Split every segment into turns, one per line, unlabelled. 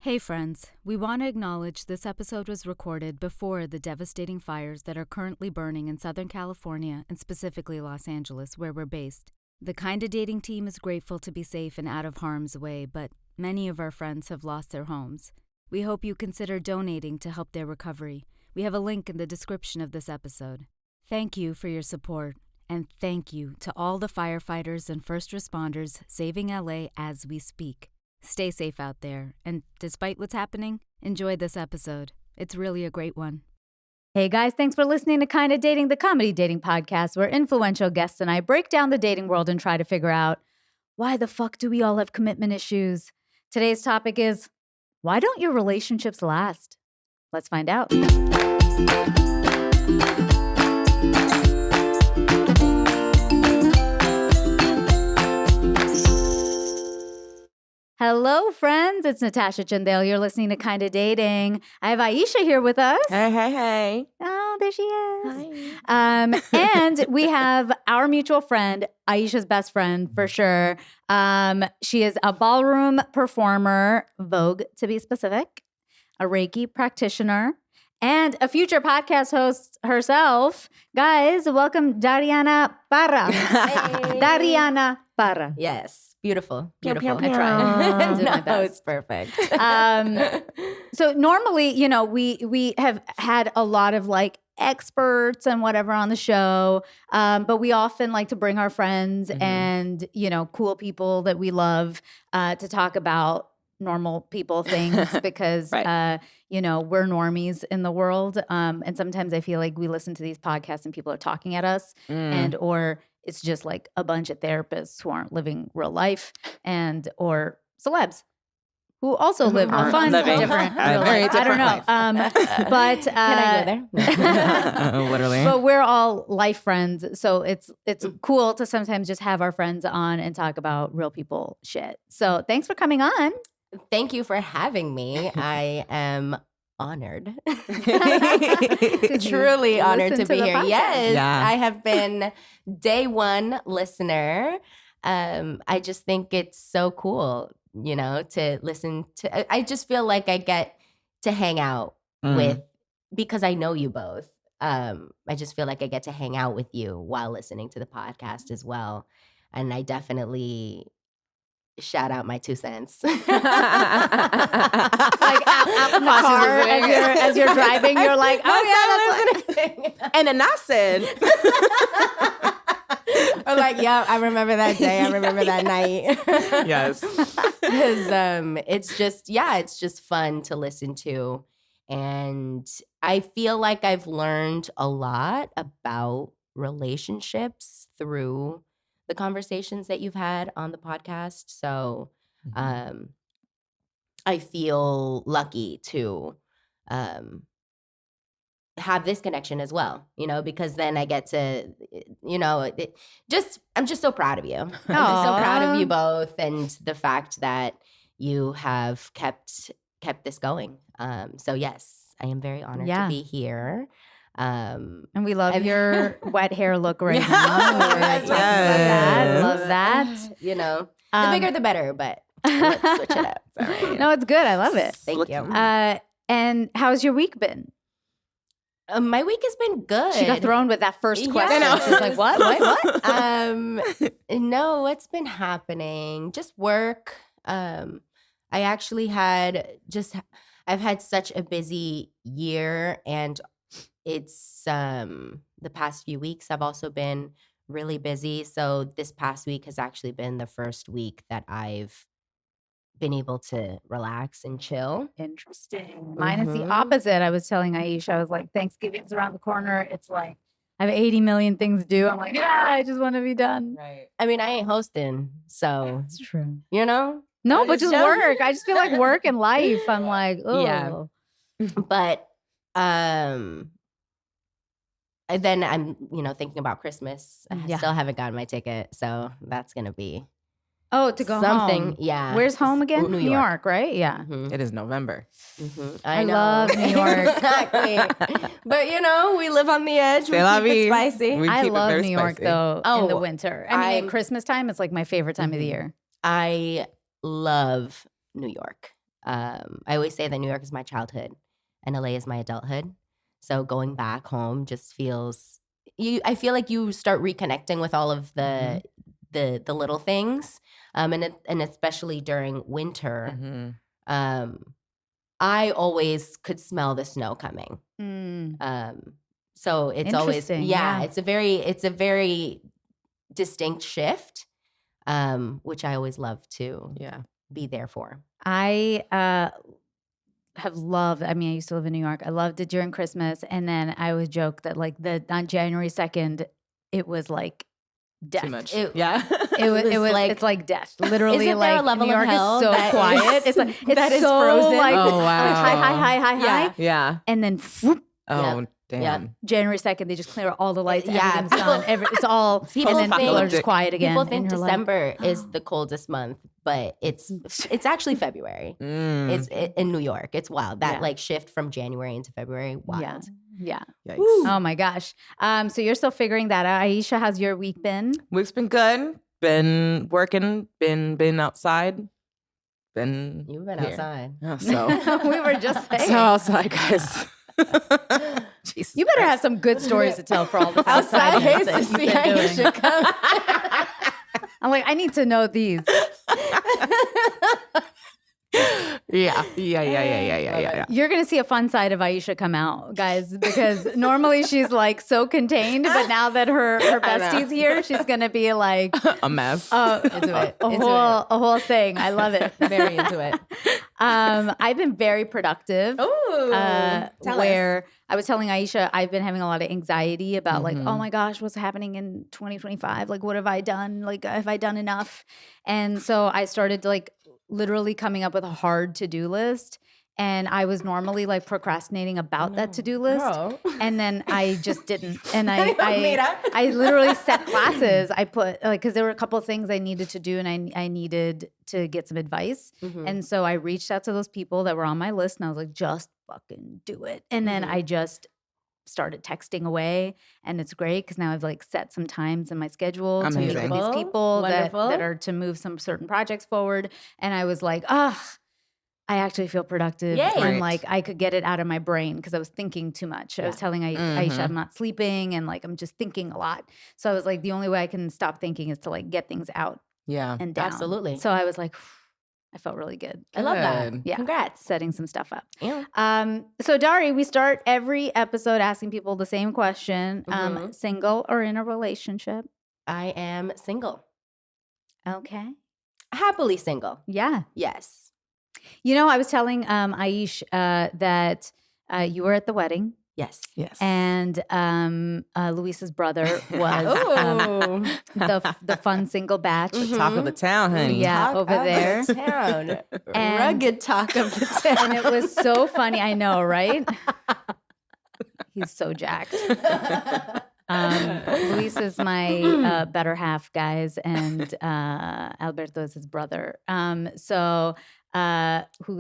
Hey friends, we want to acknowledge this episode was recorded before the devastating fires that are currently burning in Southern California and specifically Los Angeles, where we're based. The Kinda Dating team is grateful to be safe and out of harm's way, but many of our friends have lost their homes. We hope you consider donating to help their recovery. We have a link in the description of this episode. Thank you for your support, and thank you to all the firefighters and first responders saving LA as we speak. Stay safe out there, and despite what's happening, enjoy this episode. It's really a great one. Hey guys, thanks for listening to Kinda Dating, the comedy dating podcast where influential guests and I break down the dating world and try to figure out, why the fuck do we all have commitment issues? Today's topic is, why don't your relationships last? Let's find out. Hello, friends. It's Natasha, Chandel. You're listening to Kinda Dating. I have Aisha here with us.
Hey.
Oh, there she is.
Hi.
And we have our mutual friend, Aisha's best friend for sure. She is a ballroom performer, Vogue to be specific, a Reiki practitioner, and a future podcast host herself. Guys, welcome Darianna Parra.
Hey.
Darianna Parra.
Yes. Beautiful.
Pew,
Beautiful.
pew, pew. I tried. Did my
No,
best.
it's perfect.
So normally, we have had a lot of like experts and whatever on the show, but we often like to bring our friends and, cool people that we love to talk about normal people things because,
Right.
we're normies in the world. And sometimes I feel like we listen to these podcasts and people are talking at us or it's just like a bunch of therapists who aren't living real life or celebs who also live a fun, different real life. I don't know. But
Can I go there?
Literally.
But we're all life friends. So it's cool to sometimes just have our friends on and talk about real people shit. So thanks for coming on.
Thank you for having me. I am honored.
Did you
Truly honored
listen
to be
the
here.
podcast?
Yes.
Yeah.
I have been day one listener. I just think it's so cool, to listen to. I just feel like I get to hang out with, because I know you both. I just feel like I get to hang out with you while listening to the podcast as well. And I definitely shout out my 2 cents.
Like out in the car as you're driving, you're like, oh yeah, that's what.
And then I said,
Or like, yeah, I remember that day. I remember that night.
yes.
Because it's just fun to listen to. And I feel like I've learned a lot about relationships through the conversations that you've had on the podcast. So I feel lucky to have this connection as well, because then I get to, I'm just so proud of you. I'm just so proud of you both and the fact that you have kept this going. So yes, I am very honored to be here.
And we love your wet hair look right
Yeah.
now. We were talking about that. Love that.
The bigger the better, but let's switch it up. All right.
No, it's good. I love it.
Thank you.
And how's your week been?
My week has been good.
She got thrown with that first
Yeah.
question.
I know.
She's like, what? What?
No, what's been happening? Just work. I actually I've had such a busy year, and it's the past few weeks I've also been really busy. So this past week has actually been the first week that I've been able to relax and chill.
Interesting. Mine is the opposite. I was telling Aisha, I was like, Thanksgiving's around the corner. It's like, I have 80 million things to do. I'm like, I just want to be done.
Right. I mean, I ain't hosting, so
That's true.
No,
but just work. I just feel like work and life. I'm like, oh.
Yeah. But and then I'm, thinking about Christmas. I still haven't gotten my ticket, so that's gonna be
to go
something.
home.
Yeah.
Where's home again?
New
New York, right? Yeah.
It is November.
I
know.
love New York.
Exactly. But we live on the edge. We keep it spicy.
I love New York
spicy.
though in the
Oh,
winter. I mean, at Christmas time, it's like my favorite time of the year.
I love New York. I always say that New York is my childhood and LA is my adulthood. So going back home just feels I feel like you start reconnecting with all of the little things. And especially during winter. I always could smell the snow coming. So it's always it's a very distinct shift, which I always love to be there for.
I have loved, I mean, I used to live in New York. I loved it during Christmas. And then I always joke that like on January 2nd, it was like death.
Too much.
It was like, it's like death. Literally,
isn't there
like
a level
New York
of hell
is so
that
quiet.
is-
It's
that is
so
frozen?
like,
Oh, wow.
high.
Yeah.
And then whoop,
Oh, damn.
Yeah.
January 2nd, they just clear all the lights.
Yeah,
Everything's gone. It's all,
people
and then people are just
think-
quiet again.
People think
and you're like,
December is the coldest month, but it's actually February. It's in New York. It's wild. That like shift from January into February, wild.
Yeah.
Yikes.
Oh my gosh. So you're still figuring that out. Aisha, how's your week been?
Week's been good. Been working. Been outside. Been
You've been
here.
outside.
Oh, so
We were just saying.
so outside, guys. Jesus
You better
Christ.
have some good stories to tell for all the
Outside
outside
is
that
to
you've
see
been
how you
doing.
should come.
I'm like, I need to know these.
Yeah.
You're going to see a fun side of Aisha come out, guys, because normally she's like so contained, but now that her bestie's here, she's going to be like
A mess.
Into it.
a whole thing. I love it.
Very into it.
I've been very productive.
Ooh, tell
where I was telling Aisha, I've been having a lot of anxiety about like, oh my gosh, what's happening in 2025? Like, what have I done? Like, have I done enough? And so I started like literally coming up with a hard to-do list. And I was normally like procrastinating about that to-do list.
Girl.
And then I just didn't. And
Made up.
I literally set classes. I put like, cause there were a couple of things I needed to do and I needed to get some advice. And so I reached out to those people that were on my list and I was like, just fucking do it. And then I just started texting away, and it's great because now I've like set some times in my schedule to meet with these people that are to move some certain projects forward. And I was like, I actually feel productive.
Yay.
And
Right.
like I could get it out of my brain because I was thinking too much. I was telling Aisha I'm not sleeping and like I'm just thinking a lot. So I was like, the only way I can stop thinking is to like get things out
Yeah.
and down.
Absolutely.
So I was like, I felt really good.
I love that.
Good.
Yeah.
Congrats.
Setting some stuff up.
Yeah.
So Dari, we start every episode asking people the same question. Single or in a relationship?
I am single.
Okay.
Happily single.
Yeah.
Yes.
You know, I was telling Aish that you were at the wedding.
Yes.
Yes.
And Luisa's brother was the fun single batch.
Talk of the town, honey.
Yeah,
Talk
over
of
there.
the town.
And-
Rugged talk of the town.
And it was so funny. I know, right? He's so jacked. Luis is my better half, guys, and Alberto is his brother. Who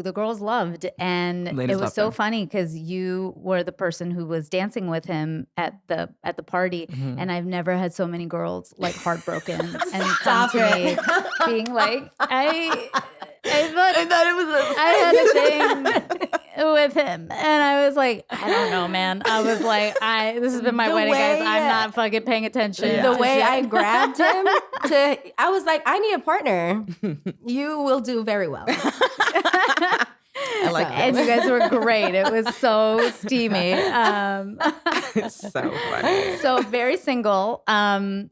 the girls loved, and
Ladies
it was
loved
so
him.
funny because you were the person who was dancing with him at the party, and I've never had so many girls like heartbroken and come to me being like, I thought
it was
I had a thing with him, and I was like, I don't know, man. I was like, this has been my
The
wedding, guys.
way-
I'm not fucking paying attention.
the
to
way
shit.
I grabbed him I was like, I need a partner. You will do very well.
I like
And
that.
you guys were great. It was so steamy.
It's so funny.
So very single. When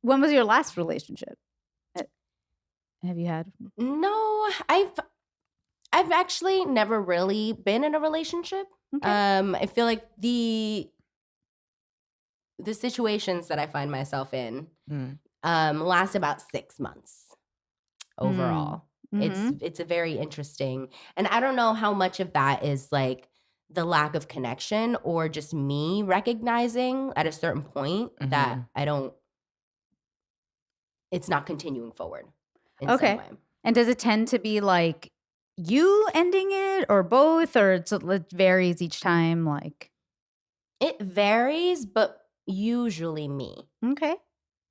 was your last relationship? Have you had?
No, I've actually never really been in a relationship.
Okay.
I feel like the situations that I find myself in last about 6 months overall. It's a very interesting, and I don't know how much of that is like the lack of connection or just me recognizing at a certain point that it's not continuing forward in some way.
And does it tend to be like you ending it or both, or it varies each time? Like,
It varies, but usually me.
okay.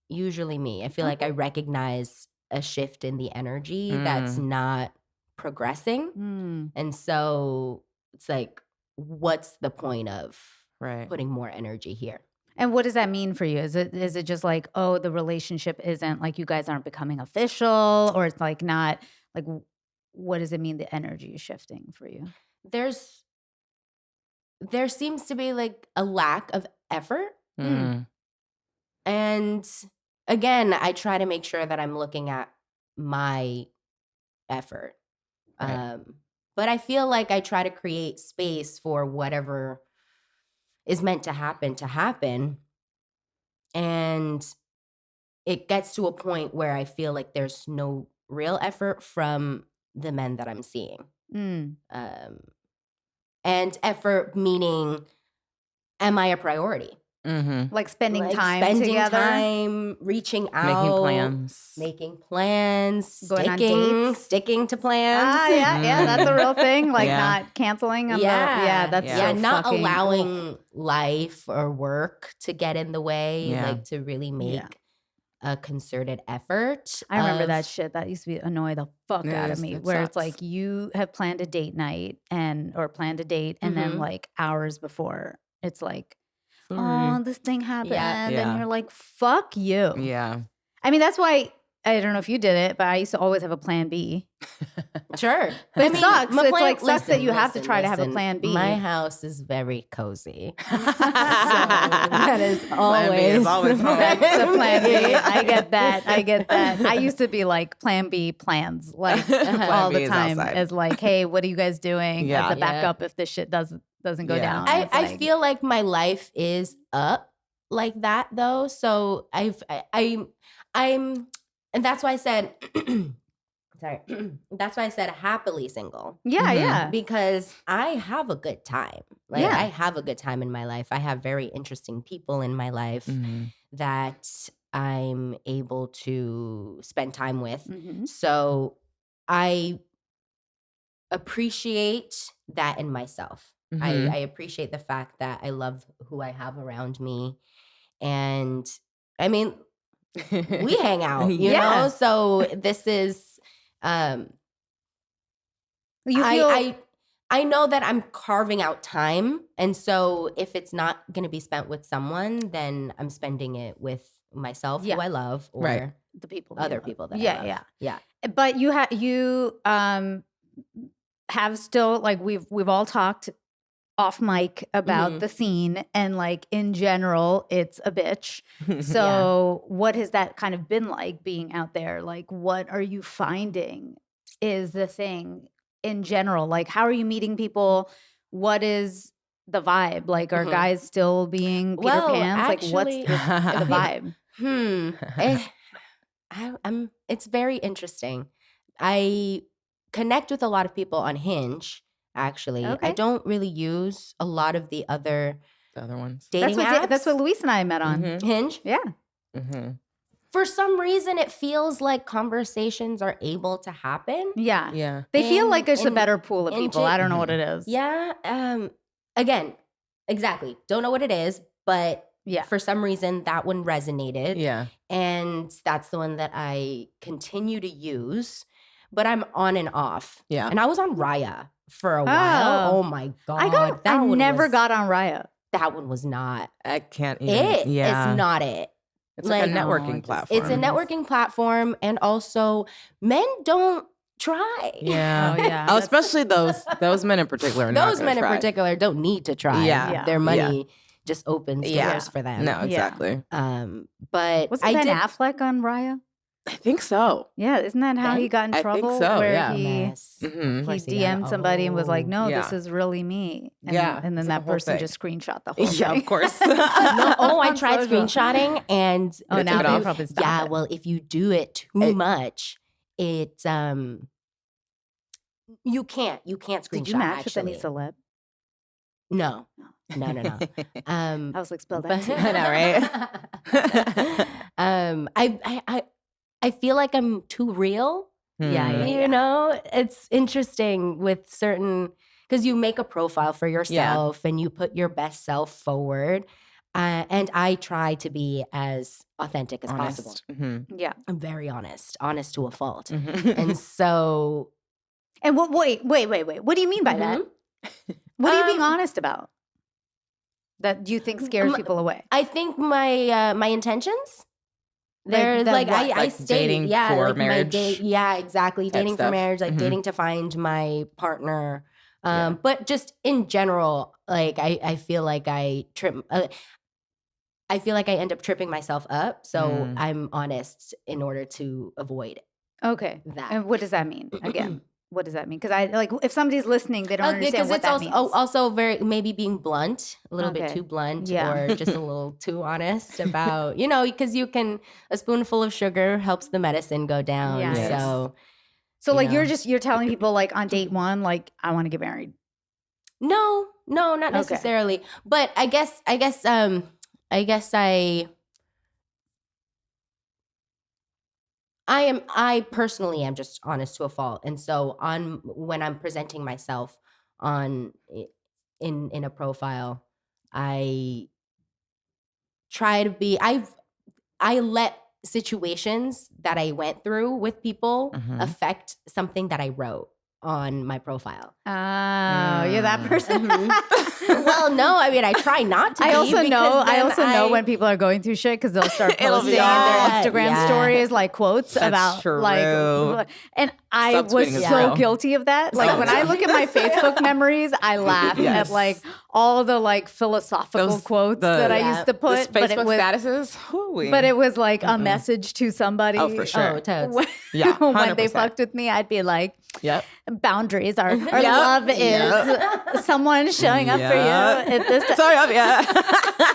Usually me. I feel like I recognize a shift in the energy that's not progressing. And so it's like, what's the point of putting more energy here?
And what does that mean for you? Is it just like, oh, the relationship isn't like you guys aren't becoming official, or it's like not like, what does it mean the energy is shifting for you?
There seems to be like a lack of effort. And again, I try to make sure that I'm looking at my effort. But I feel like I try to create space for whatever is meant to happen. And it gets to a point where I feel like there's no real effort from the men that I'm seeing. And effort meaning, am I a priority?
Like spending
Like
time
spending
together,
time, reaching out, making plans,
going on dates,
sticking to plans.
Yeah, that's a real thing. Like not canceling.
Not allowing life or work to get in the way. Like to really make a concerted effort.
I remember that shit. That used to annoy the fuck out of me. Where it's like you have planned a date night or planned a date, and then like hours before, it's like, oh, this thing happened. And you're like, fuck you.
Yeah.
I mean, that's why, I don't know if you did it, but I used to always have a plan B.
Sure.
But it sucks. It's sucks that you have to try to have a plan B.
My house is very cozy. So that is always
the plan B. I get that. I used to be like plan B plans, like all the time, as like, hey, what are you guys doing as a backup if this shit doesn't go down?
I feel like my life is up like that though. So I'm and that's why I said sorry. That's why I said happily single.
Yeah.
Because I have a good time. Like I have a good time in my life. I have very interesting people in my life that I'm able to spend time with. So I appreciate that in myself. I appreciate the fact that I love who I have around me. And I mean, we hang out, you know? So this is, I know that I'm carving out time. And so if it's not going to be spent with someone, then I'm spending it with myself, who I love, or
the people,
other people that I love. Yeah.
But you have still, like, we've all talked off mic about the scene, and like in general, it's a bitch. So what has that kind of been like being out there? Like, what are you finding is the thing in general? Like, how are you meeting people? What is the vibe? Like, are guys still being Peter Pans?
Actually,
like, what's the vibe?
It's very interesting. I connect with a lot of people on Hinge. Actually, I don't really use a lot of the other
ones
dating apps.
That's what Luis and I met on
Hinge.
Yeah.
For some reason, it feels like conversations are able to happen.
Yeah. They feel like there's a better pool of people. I don't know what it is.
Yeah. Again, exactly. Don't know what it is, but for some reason that one resonated.
Yeah.
And that's the one that I continue to use, but I'm on and off.
Yeah.
And I was on Raya for a while. Oh my God.
I never got on Raya.
That one was not.
I can't even.
It's not it.
It's like a networking platform.
It's a networking platform. And also, men don't try.
Yeah. Oh, especially those men in particular.
Those men in particular don't need to try.
Yeah.
Their money just opens doors for them.
No, exactly.
But
wasn't Ben Affleck on Raya?
I think so.
Yeah, isn't that how he got in trouble?
I think so,
where he DM'd somebody and was like, no, this is really me. And, and then that person just screenshot the whole thing.
Yeah, of course.
I tried screenshotting and
now they probably stop it.
Well, if you do it too much, it you can't screenshot.
Did you match with
actually.
any celeb?
No.
I was like, spell that too.
I know, right? I feel like I'm too real. You know, it's interesting with certain, because you make a profile for yourself and you put your best self forward. And I try to be as authentic as possible.
Yeah.
I'm very honest to a fault. And so
And wait. What do you mean by that? What are you being honest about? That you think scares people away?
I think my intentions. There's like I stayed,
dating for marriage.
Exactly. Dating for marriage, like dating to find my partner. But just in general, like I feel like I feel like I end up tripping myself up. So I'm honest in order to avoid
Okay.
that.
And what does that mean? Again, what does that mean? Because I like if somebody's listening, they don't understand what that means.
Also very maybe being blunt, a little bit too blunt, or just a little too honest about, because a spoonful of sugar helps the medicine go down.
Yes. So like you're telling people like on date one, like I want to get married.
No, not necessarily. But I guess I personally am just honest to a fault. And so when I'm presenting myself in a profile, I try to be, I let situations that I went through with people affect something that I wrote on my profile.
Oh, you're that person.
Well, no, I mean, I try not to.
I also know when people are going through shit because they'll start posting in their Instagram stories like quotes about like, and I was so guilty of that. Like when I look at my Facebook memories, I laugh at like all the like philosophical quotes that I used to put.
But it was statuses.
But it was like a message to somebody.
Oh, for sure.
Oh, totes.
Yeah, 100%.
When they fucked with me, I'd be like,
"Yep,
boundaries are love is someone showing up for you at this time."
Sorry,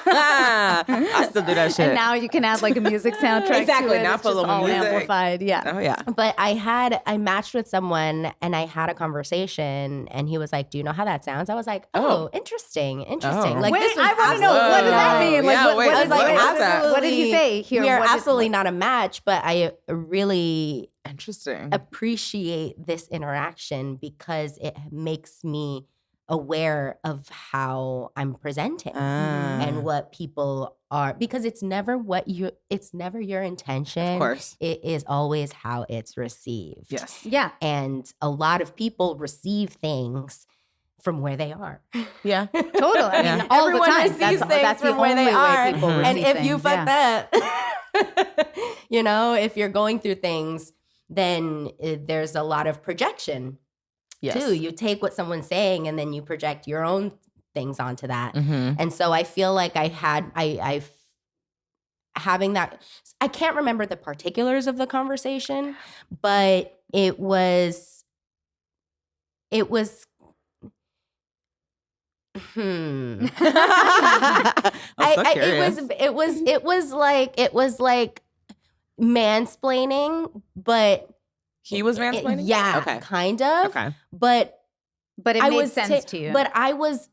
I still do that shit.
And now you can add like a music soundtrack.
Exactly.
To it.
Now
it's
put a
just
little
all
music.
amplified. Yeah.
Oh yeah.
But I matched with someone and I had a conversation and he was like, "Do you know how that sounds?" I was like, "Oh, interesting."
Oh.
Wait,
Like this was
I want to know, what does that mean? Like,
Yeah, wait,
what is
what is that?
What did he say? Here,
we are
what is-
absolutely not a match, but I really
Interesting.
appreciate this interaction because it makes me aware of how I'm presenting and what people are, because it's never your intention.
Of course.
It is always how it's received.
Yes.
Yeah.
And a lot of people receive things from where they are.
Yeah.
Totally. I mean, all
Everyone
the time.
receives
That's
things
the
from where
only
they
way
are.
people
And
receive
if you
things.
fuck up, if you're going through things, then there's a lot of projection too. You take what someone's saying and then you project your own things onto that. And so I feel like having that, I can't remember the particulars of the conversation, but it was
I'm so curious.
it was like mansplaining, but
He was mansplaining?
Yeah,
Okay.
kind of.
Okay.
But
it made sense to you.
But I was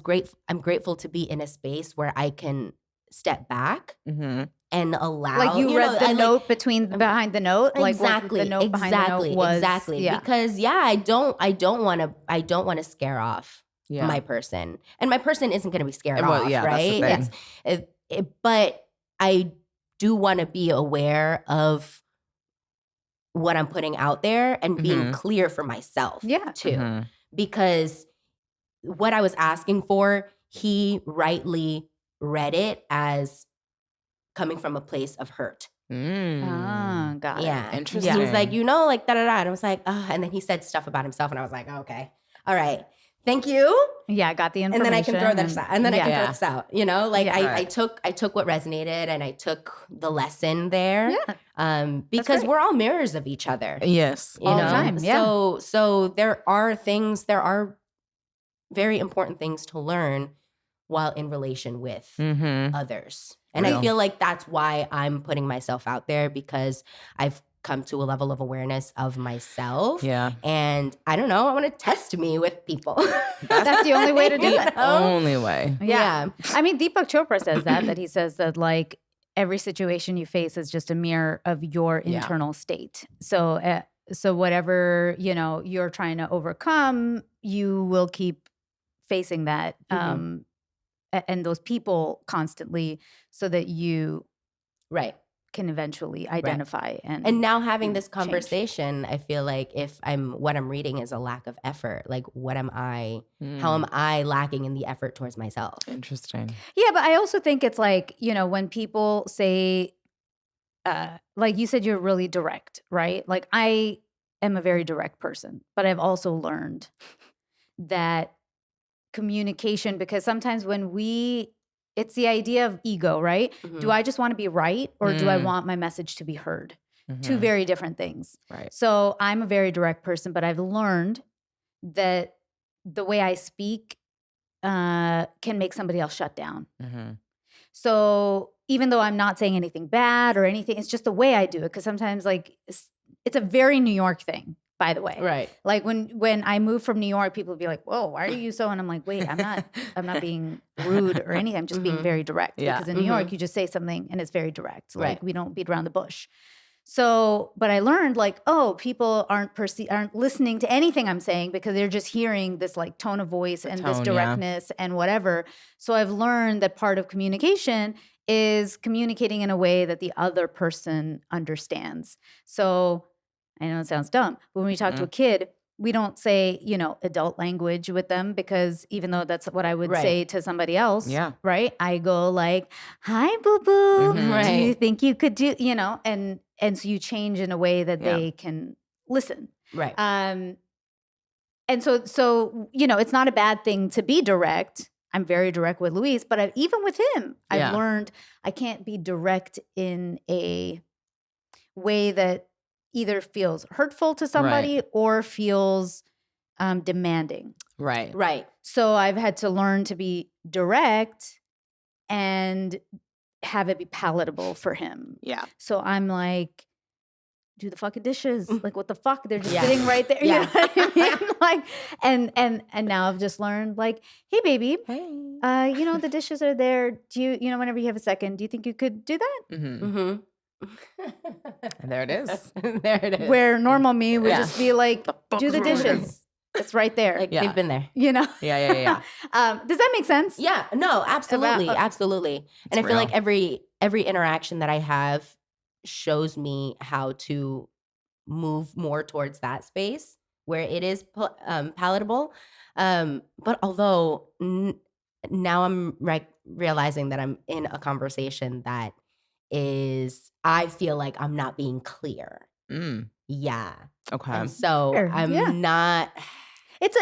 grateful. I'm grateful to be in a space where I can step back and allow.
Like you read the note behind the note,
exactly.
Like what the note behind the note was.
Exactly. Yeah. Because I don't want to scare off my person, and my person isn't going to be scared off, right?
That's the thing.
But I do want to be aware of what I'm putting out there and being clear for myself too. Because what I was asking for, he rightly read it as coming from a place of hurt.
Got it.
Yeah.
Interesting.
He was like, like da-da-da. And I was like, and then he said stuff about himself and I was like, oh, okay. All right. Thank you.
Yeah, I got the information.
And then I can throw this out. And then I can throw this out. I took what resonated and I took the lesson there. Yeah. Because we're all mirrors of each other.
Yes.
All the time. Yeah.
So there are very important things to learn while in relation with others. And I feel like that's why I'm putting myself out there, because I've come to a level of awareness of myself.
Yeah.
And I don't know, I want to test me with people.
That's the only way to do it.
Only way.
Yeah. I mean, Deepak Chopra says that he says that like every situation you face is just a mirror of your internal state. So whatever, you're trying to overcome, you will keep facing that. And those people constantly, so that you can eventually identify.
And now having this conversation, I feel like if what I'm reading is a lack of effort, like what am I, how am I lacking in the effort towards myself?
Interesting.
Yeah, but I also think it's like, when people say, like you said, you're really direct, right? Like I am a very direct person, but I've also learned that communication, because sometimes it's the idea of ego, right? Mm-hmm. Do I just want to be right or do I want my message to be heard? Mm-hmm. Two very different things.
Right.
So I'm a very direct person, but I've learned that the way I speak can make somebody else shut down. Mm-hmm. So even though I'm not saying anything bad or anything, it's just the way I do it. Because sometimes like it's a very New York thing. By the way,
right?
Like when I moved from New York, people would be like, "Whoa, why are you so?" And I'm like, "Wait, I'm not being rude or anything. I'm just being very direct." Yeah. Because in New York, you just say something and it's very direct. Like we don't beat around the bush. So, but I learned like, people aren't listening to anything I'm saying because they're just hearing this like tone of voice and this directness and whatever. So I've learned that part of communication is communicating in a way that the other person understands. So I know it sounds dumb, but when we talk to a kid, we don't say, adult language with them because even though that's what I would say to somebody else, right? I go like, "Hi, boo-boo. Do you think you could do," and so you change in a way that they can listen.
Right.
And so, it's not a bad thing to be direct. I'm very direct with Luis, but even with him, I've learned I can't be direct in a way that either feels hurtful to somebody or feels demanding.
Right.
Right.
So I've had to learn to be direct and have it be palatable for him.
Yeah.
So I'm like, do the fucking dishes. Like, what the fuck? They're just sitting right there. You know what I mean? Like, and now I've just learned like, hey, baby, the dishes are there. Do you, whenever you have a second, do you think you could do that?
Mm-hmm. Mm-hmm. And there it is.
There it is.
Where normal me would just be like, do the dishes. It's right there.
Like they've been there.
Yeah.
Does that make sense?
Yeah. No, absolutely. Absolutely. And I feel like every interaction that I have shows me how to move more towards that space where it is palatable. But although now I'm realizing that I'm in a conversation that I feel like I'm not being clear. Yeah.
Okay.
And so I'm not.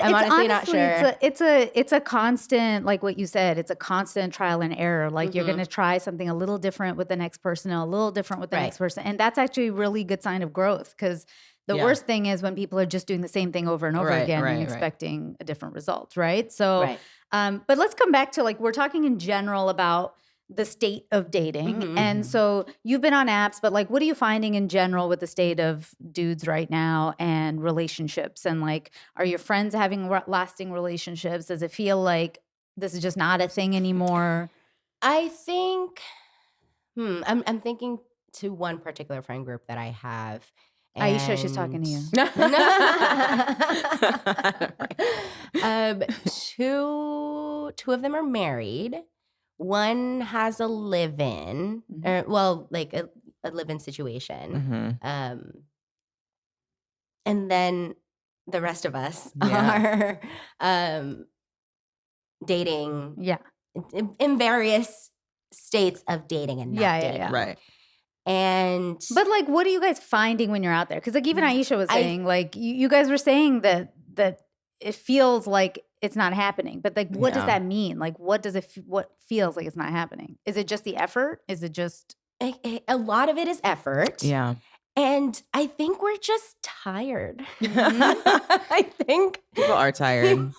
I'm honestly
not sure.
It's a constant, like what you said, it's a constant trial and error. Like you're going to try something a little different with the next person, a little different with the next person. And that's actually a really good sign of growth because the worst thing is when people are just doing the same thing over and over again and expecting a different result, right? So, but let's come back to like, we're talking in general about the state of dating. And so you've been on apps, but like, what are you finding in general with the state of dudes right now and relationships? And like, are your friends having lasting relationships? Does it feel like this is just not a thing anymore?
I think, I'm thinking to one particular friend group that I have.
Are you sure she's talking to you?
Two of them are married. One has a live-in, like a live-in situation. And then the rest of us are dating in various states of dating and not dating.
Right.
But like, what are you guys finding when you're out there? Because like even Aisha was saying, like you guys were saying that it feels like it's not happening. But like, what does that mean? Like, what feels like it's not happening? Is it just the effort? Is it just
a lot of it is effort?
Yeah.
And I think we're just tired. I think
people are tired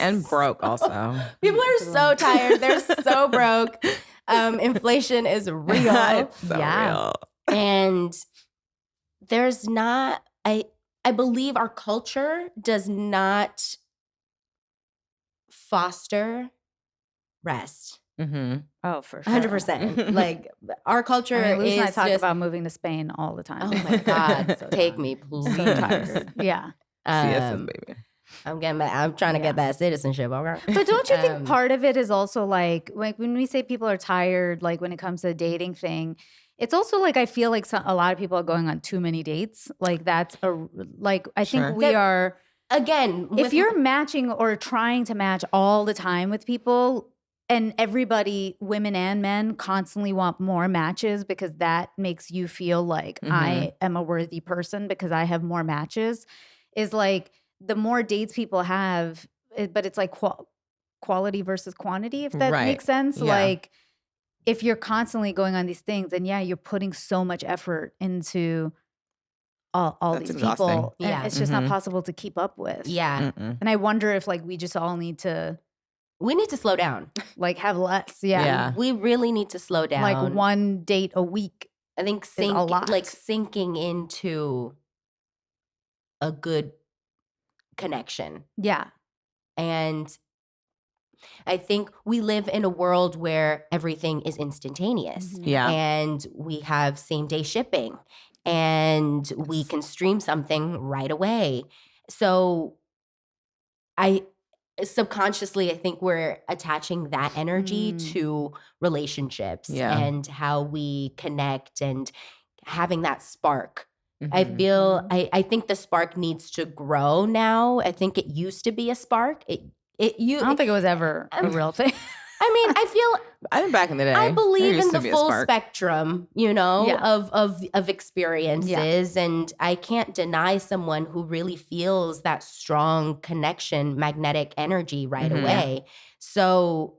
and broke also.
People are so tired. They're so broke. Inflation is real.
It's so real.
And there's not, I believe our culture does not
foster
rest.
Oh, for sure.
100%. Like our culture
Luis
is
and I talk about moving to Spain all the time.
Oh my God. So take me, please.
So tired. Yeah.
baby.
I'm trying to get that citizenship. Okay.
But don't you think part of it is also like when we say people are tired, like when it comes to the dating thing, It's also like I feel like a lot of people are going on too many dates. Like that's I think we are
again.
If you're matching or trying to match all the time with people, and everybody, women and men, constantly want more matches because that makes you feel like I am a worthy person because I have more matches. Is like the more dates people have, but it's like quality versus quantity. If that makes sense, like. If you're constantly going on these things, then you're putting so much effort into all these
exhausting.
People. And it's just not possible to keep up with.
Yeah.
And I wonder if like we just all need to
slow down.
Like have less. Yeah.
We really need to slow down.
Like one date a week.
I think sinking into a good connection.
Yeah.
And I think we live in a world where everything is instantaneous.
Yeah.
And we have same day shipping and we can stream something right away. So subconsciously, I think we're attaching that energy to relationships and how we connect and having that spark. I feel, I think the spark needs to grow now. I think it used to be a spark. I don't
think it was ever a real thing.
I mean,
I think back in the day,
I believe in the full spectrum, of experiences. And I can't deny someone who really feels that strong connection, magnetic energy right away. So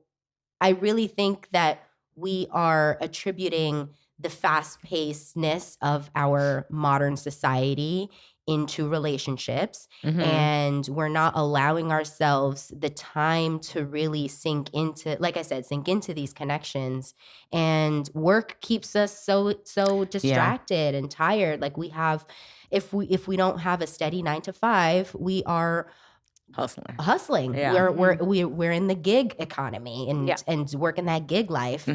I really think that we are attributing the fast-pacedness of our modern society into relationships, and we're not allowing ourselves the time to really sink into these connections. And work keeps us so distracted and tired. Like we have, if we don't have a steady 9 to 5, we are hustling.
Yeah.
We're in the gig economy and working that gig life.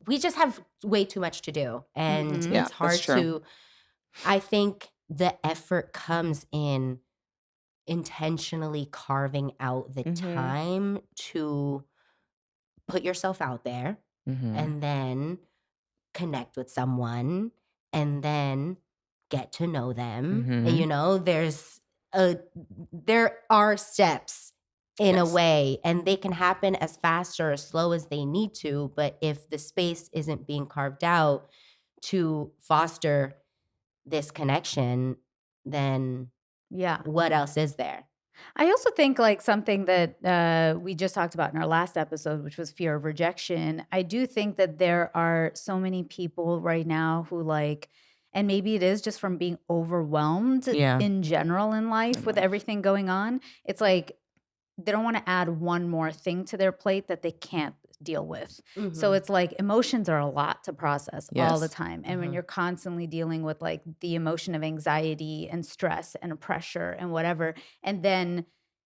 We just have way too much to do, and it's hard to. I think the effort comes in intentionally carving out the time to put yourself out there and then connect with someone and then get to know them. And, there are steps in a way, and they can happen as fast or as slow as they need to. But if the space isn't being carved out to foster this connection, then what else is there?
I also think like something that we just talked about in our last episode, which was fear of rejection. I do think that there are so many people right now who like, and maybe it is just from being overwhelmed in general in life with everything going on. It's like they don't want to add one more thing to their plate that they can't deal with. So it's like emotions are a lot to process all the time. And when you're constantly dealing with like the emotion of anxiety and stress and pressure and whatever, and then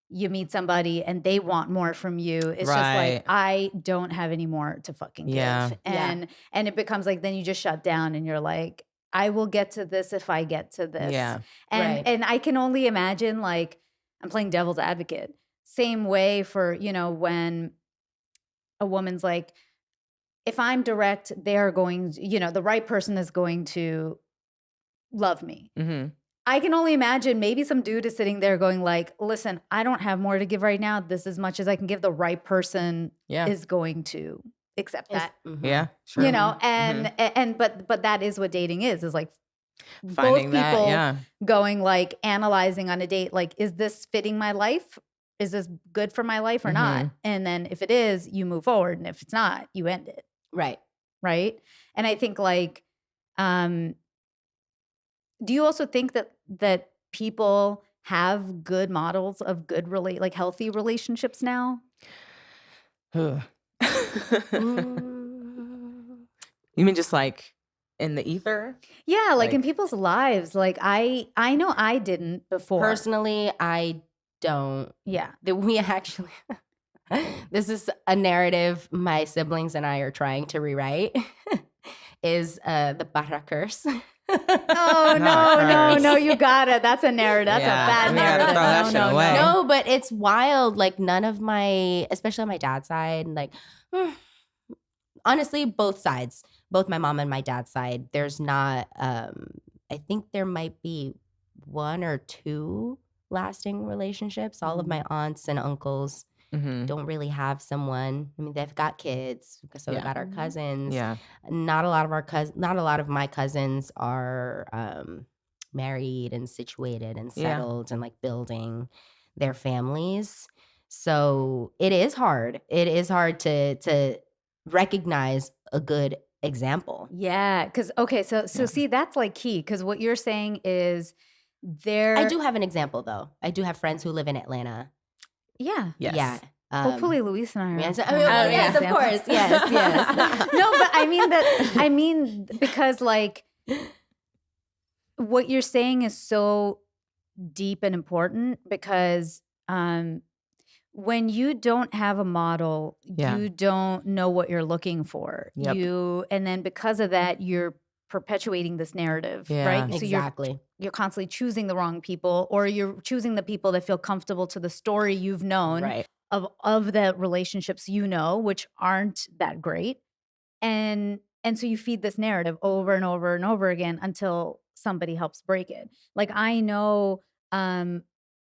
you meet somebody and they want more from you, it's just like, I don't have any more to fucking give. And it becomes like, then you just shut down and you're like, I will get to this if I get to this. And I can only imagine, like, I'm playing devil's advocate. Same way for, when a woman's like, if I'm direct, they're going, the right person is going to love me. I can only imagine maybe some dude is sitting there going like, listen, I don't have more to give right now. This is as much as I can give. The right person is going to accept that.
Yeah, sure.
And but that is what dating is like
finding
both people
that,
going like analyzing on a date, like, is this fitting my life? Is this good for my life or not? And then if it is, you move forward. And if it's not, you end it.
Right.
And I think like, do you also think that people have good models of good healthy relationships now?
You mean just like in the ether?
Yeah, like in people's lives. Like I know I didn't before.
Personally, I don't.
Yeah.
We actually, this is a narrative my siblings and I are trying to rewrite, is the Parra curse.
Oh, no, you got it. That's a narrative. That's a bad narrative.
No, but it's wild. Like none of especially on my dad's side, like honestly, both sides, both my mom and my dad's side. There's not, I think there might be 1 or 2 lasting relationships. All of my aunts and uncles don't really have someone. I mean, they've got kids, so we got our cousins.
Yeah.
Not a lot of my cousins are married and situated and settled and like building their families. So it is hard. It is hard to recognize a good example.
Yeah, because see, that's like key. Because what you're saying is
I do have an example though. I do have friends who live in Atlanta.
Yeah.
Yes. Yeah.
Hopefully, Luis and I are.
Yes, yes, of course. Yes.
No, but I mean because like what you're saying is so deep and important because when you don't have a model, you don't know what you're looking for. Yep. And then because of that, you're perpetuating this narrative, right? So
exactly.
You're constantly choosing the wrong people, or you're choosing the people that feel comfortable to the story you've known of the relationships you know, which aren't that great. And so you feed this narrative over and over and over again until somebody helps break it. Like I know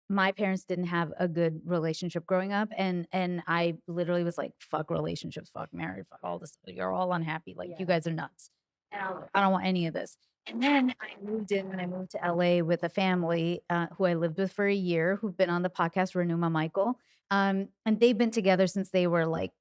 my parents didn't have a good relationship growing up, and I literally was like, fuck relationships, fuck marriage, fuck all this. You're all unhappy. Like you guys are nuts. And I don't want any of this. And then I moved to LA with a family who I lived with for a year, who've been on the podcast, Renuma Michael. And they've been together since they were like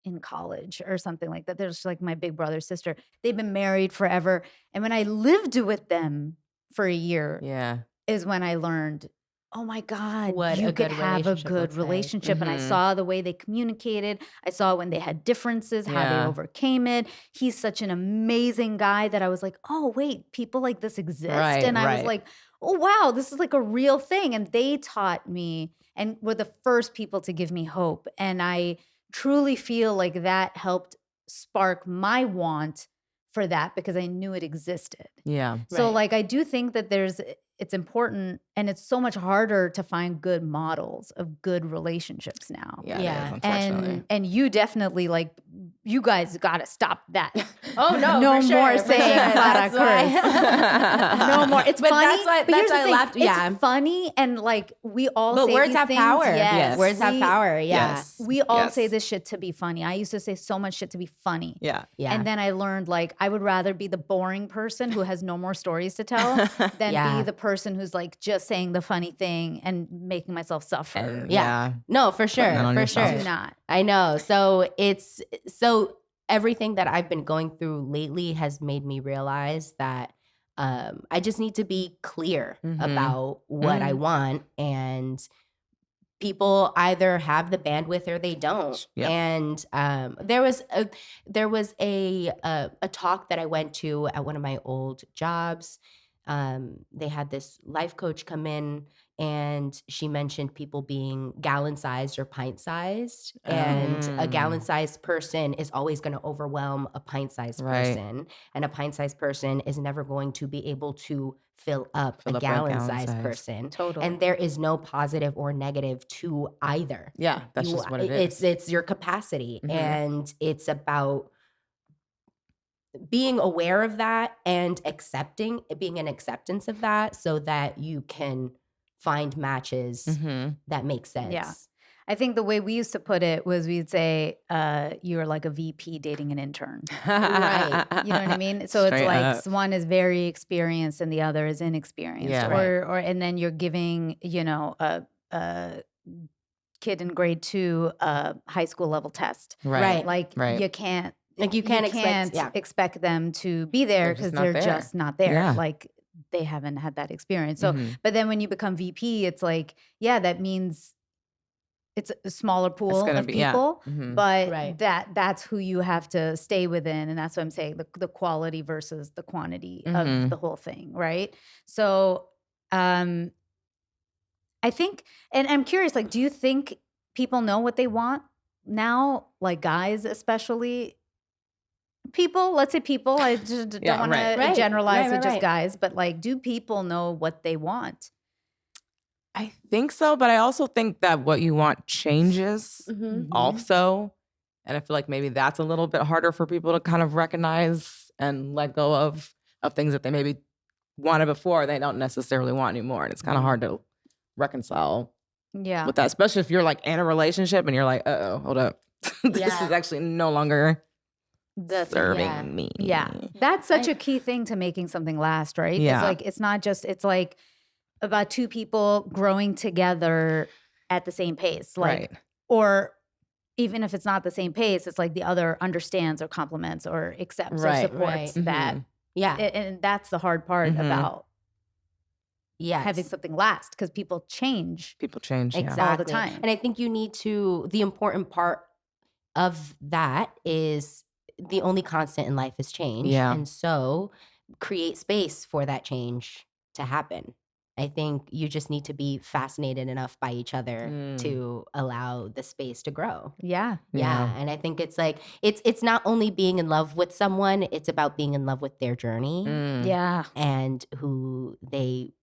in college or something like that. They're just like my big brother, sister. They've been married forever. And when I lived with them for a year is when I learned, oh my God, you could have a good relationship. And I saw the way they communicated. I saw when they had differences, how they overcame it. He's such an amazing guy that I was like, oh, wait, people like this exist. And I was like, oh, wow, this is like a real thing. And they taught me and were the first people to give me hope. And I truly feel like that helped spark my want for that because I knew it existed.
Yeah.
So like, I do think that it's important and it's so much harder to find good models of good relationships now.
Yeah. Unfortunately.
And you definitely like, you guys got to stop that.
Oh no,
no
for
more
sure,
saying Parra curse. No more. It's
but
funny.
That's why I laughed. Yeah,
it's funny and like we all.
But
say
words
these
have
things.
power.
Yes.
Words have power. Yeah.
Yes.
We all say this shit to be funny. I used to say so much shit to be funny.
Yeah.
And then I learned like I would rather be the boring person who has no more stories to tell than be the person who's like just saying the funny thing and making myself suffer.
No, for sure. For sure.
Do not.
I know. So everything that I've been going through lately has made me realize that I just need to be clear about what I want, and people either have the bandwidth or they don't.
Yep.
And there was a talk that I went to at one of my old jobs. They had this life coach come in, and she mentioned people being gallon-sized or pint-sized. And a gallon-sized person is always going to overwhelm a pint-sized person. And a pint-sized person is never going to be able to fill up a gallon-sized person.
Totally.
And there is no positive or negative to either.
Yeah, that's just what it is.
It's your capacity. And it's about being aware of that and being an acceptance of that so that you can find matches that make sense.
Yeah. I think the way we used to put it was we'd say you're like a VP dating an intern.
Right.
You know what I mean? So it's like one is very experienced and the other is inexperienced.
Yeah.
Or and then you're giving, a kid in grade 2 a high school level test.
Right.
Like you can't expect them to be there because they're just not there.
Yeah.
Like they haven't had that experience. So, but then when you become VP, it's like, that means it's a smaller pool of people, but that's who you have to stay within. And that's what I'm saying, the quality versus the quantity of the whole thing, right? So I think, and I'm curious, like, do you think people know what they want now? Like guys especially? People, let's say people, I just don't want to generalize with just guys, but like, do people know what they want?
I think so, but I also think that what you want changes also. And I feel like maybe that's a little bit harder for people to kind of recognize and let go of things that they maybe wanted before they don't necessarily want anymore. And it's kind of hard to reconcile with that, especially if you're like in a relationship and you're like, uh-oh, hold up. This is actually no longer serving me.
Yeah. That's such a key thing to making something last, right?
Yeah.
It's like, it's not just, it's like about two people growing together at the same pace. Like, or even if it's not the same pace, it's like the other understands or compliments or accepts or supports that.
Yeah.
And that's the hard part about having something last, because people change.
Exactly.
All the time.
And I think you need to, the important part of that is the only constant in life is change.
Yeah.
And so create space for that change to happen. I think you just need to be fascinated enough by each other to allow the space to grow.
Yeah.
And I think it's like, it's not only being in love with someone, it's about being in love with their journey.
Yeah.
And who they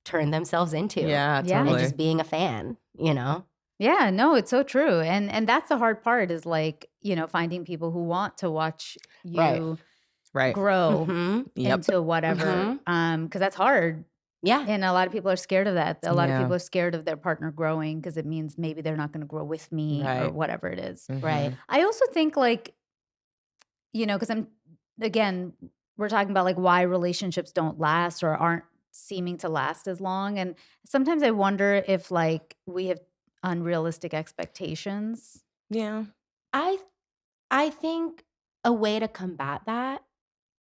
turn themselves into.
Yeah, totally.
And just being a fan, you know?
Yeah, no, it's so true. And that's the hard part is like, you know, finding people who want to watch you grow into whatever. Because that's hard.
Yeah.
And a lot of people are scared of that. A lot of people are scared of their partner growing because it means maybe they're not going to grow with me or whatever it is.
Right.
I also think like, you know, because we're talking about like why relationships don't last or aren't seeming to last as long. And sometimes I wonder if like we have unrealistic expectations.
Yeah. I think a way to combat that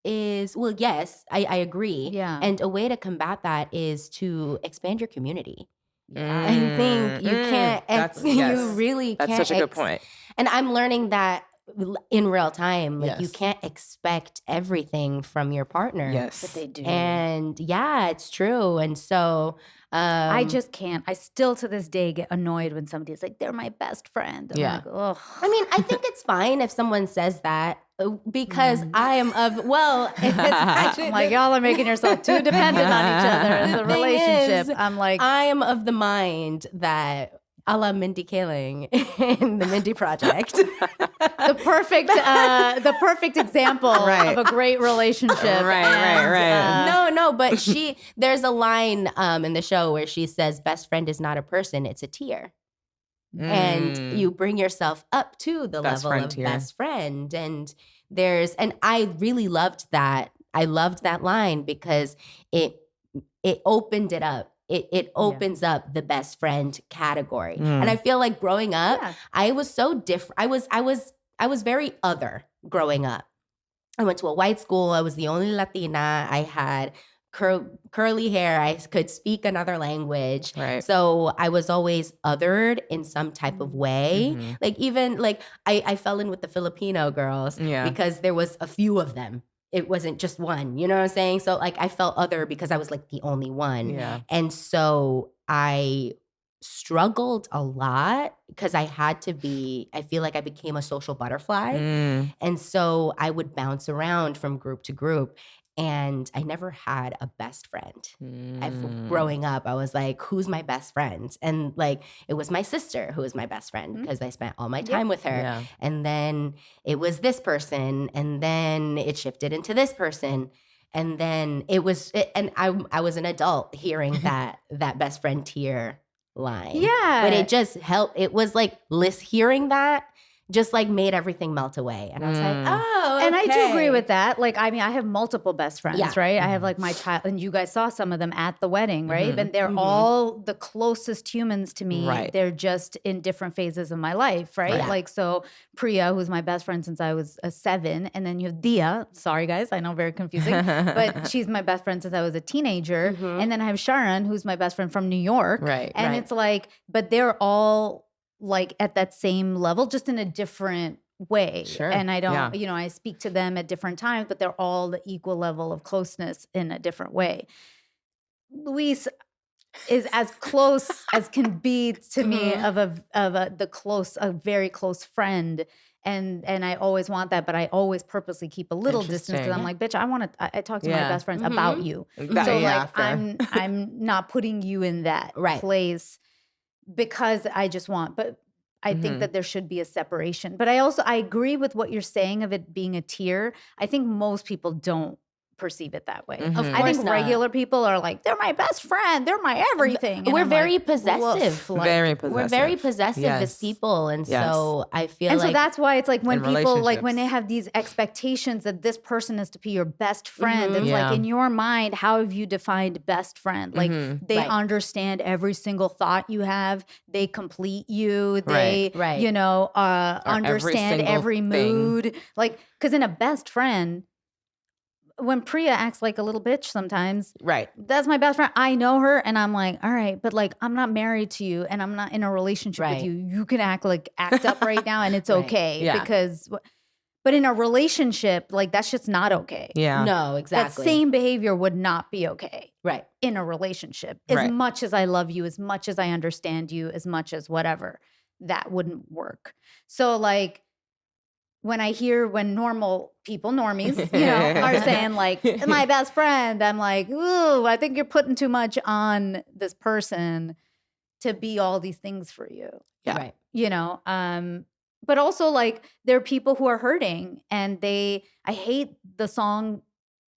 is, well, yes, I agree.
Yeah.
And a way to combat that is to expand your community. I think you can't, you really can't.
That's such a good point.
And I'm learning that in real time, like you can't expect everything from your partner.
Yes.
But they do.
And yeah, it's true. And so
I just can't. I still to this day get annoyed when somebody's like, they're my best friend. I'm like, ugh.
I mean, I think it's fine if someone says that because I am of, well, it's actually,
I'm like, y'all are making yourself too dependent on each other as a relationship. I'm like,
I am of the mind that a la Mindy Kaling in the Mindy Project.
the perfect example of a great relationship.
Right.
No, but there's a line in the show where she says, best friend is not a person, it's a tier. And you bring yourself up to the level of best friend. And I really loved that. I loved that line because it opened it up. It opens up the best friend category. And I feel like growing up, I was so different. I was very other growing up. I went to a white school. I was the only Latina. I had curly hair. I could speak another language.
Right.
So I was always othered in some type of way. Like even like I fell in with the Filipino girls because there was a few of them. It wasn't just one, you know what I'm saying? So like I felt other because I was like the only one.
Yeah.
And so I struggled a lot because I feel like I became a social butterfly. And so I would bounce around from group to group. And I never had a best friend. Growing up, I was like, who's my best friend? And like, it was my sister who was my best friend because I spent all my time with her.
Yeah.
And then it was this person. And then it shifted into this person. And then I was an adult hearing that best friend tier line.
Yeah.
But it just helped. It was like hearing that just like made everything melt away. And I was like, oh, okay.
And I do agree with that. Like, I mean, I have multiple best friends, right? I have like my child, and you guys saw some of them at the wedding, right? And they're all the closest humans to me.
Right.
They're just in different phases of my life, right?
Yeah.
Like, so Priya, who's my best friend since I was 7. And then you have Dia. Sorry, guys. I know, very confusing. But she's my best friend since I was a teenager. And then I have Sharon, who's my best friend from New York.
Right.
And it's like, but they're all like at that same level, just in a different way.
Sure.
And I don't, you know, I speak to them at different times, but they're all the equal level of closeness in a different way. Luis is as close as can be to me of a very close friend. And I always want that, but I always purposely keep a little distance because I'm like, bitch, I talk to my best friends about you. So like, I'm not putting you in that place because I just want, but I think that there should be a separation. But I agree with what you're saying of it being a tier. I think most people don't perceive it that way. I think regular people are like, they're my best friend, they're my everything. And
we're very
like,
possessive.
Very possessive.
We're very possessive as people. And so I feel
and
like...
so that's why it's like when people, like when they have these expectations that this person is to be your best friend, it's like in your mind, how have you defined best friend? Like they understand every single thought you have. They complete you. They, you know, understand every mood. Like, because in a best friend, when Priya acts like a little bitch sometimes, that's my best friend. I know her and I'm like, all right, but like, I'm not married to you and I'm not in a relationship with you. You can act up right now and it's okay because, but in a relationship, like that's just not okay.
Yeah.
No, exactly.
That same behavior would not be okay.
Right.
In a relationship. As much as I love you, as much as I understand you, as much as whatever, that wouldn't work. So like, when I hear normal people, normies, you know, are saying like, my best friend, I'm like, ooh, I think you're putting too much on this person to be all these things for you.
Yeah. Right.
You know, but also like there are people who are hurting and I hate the song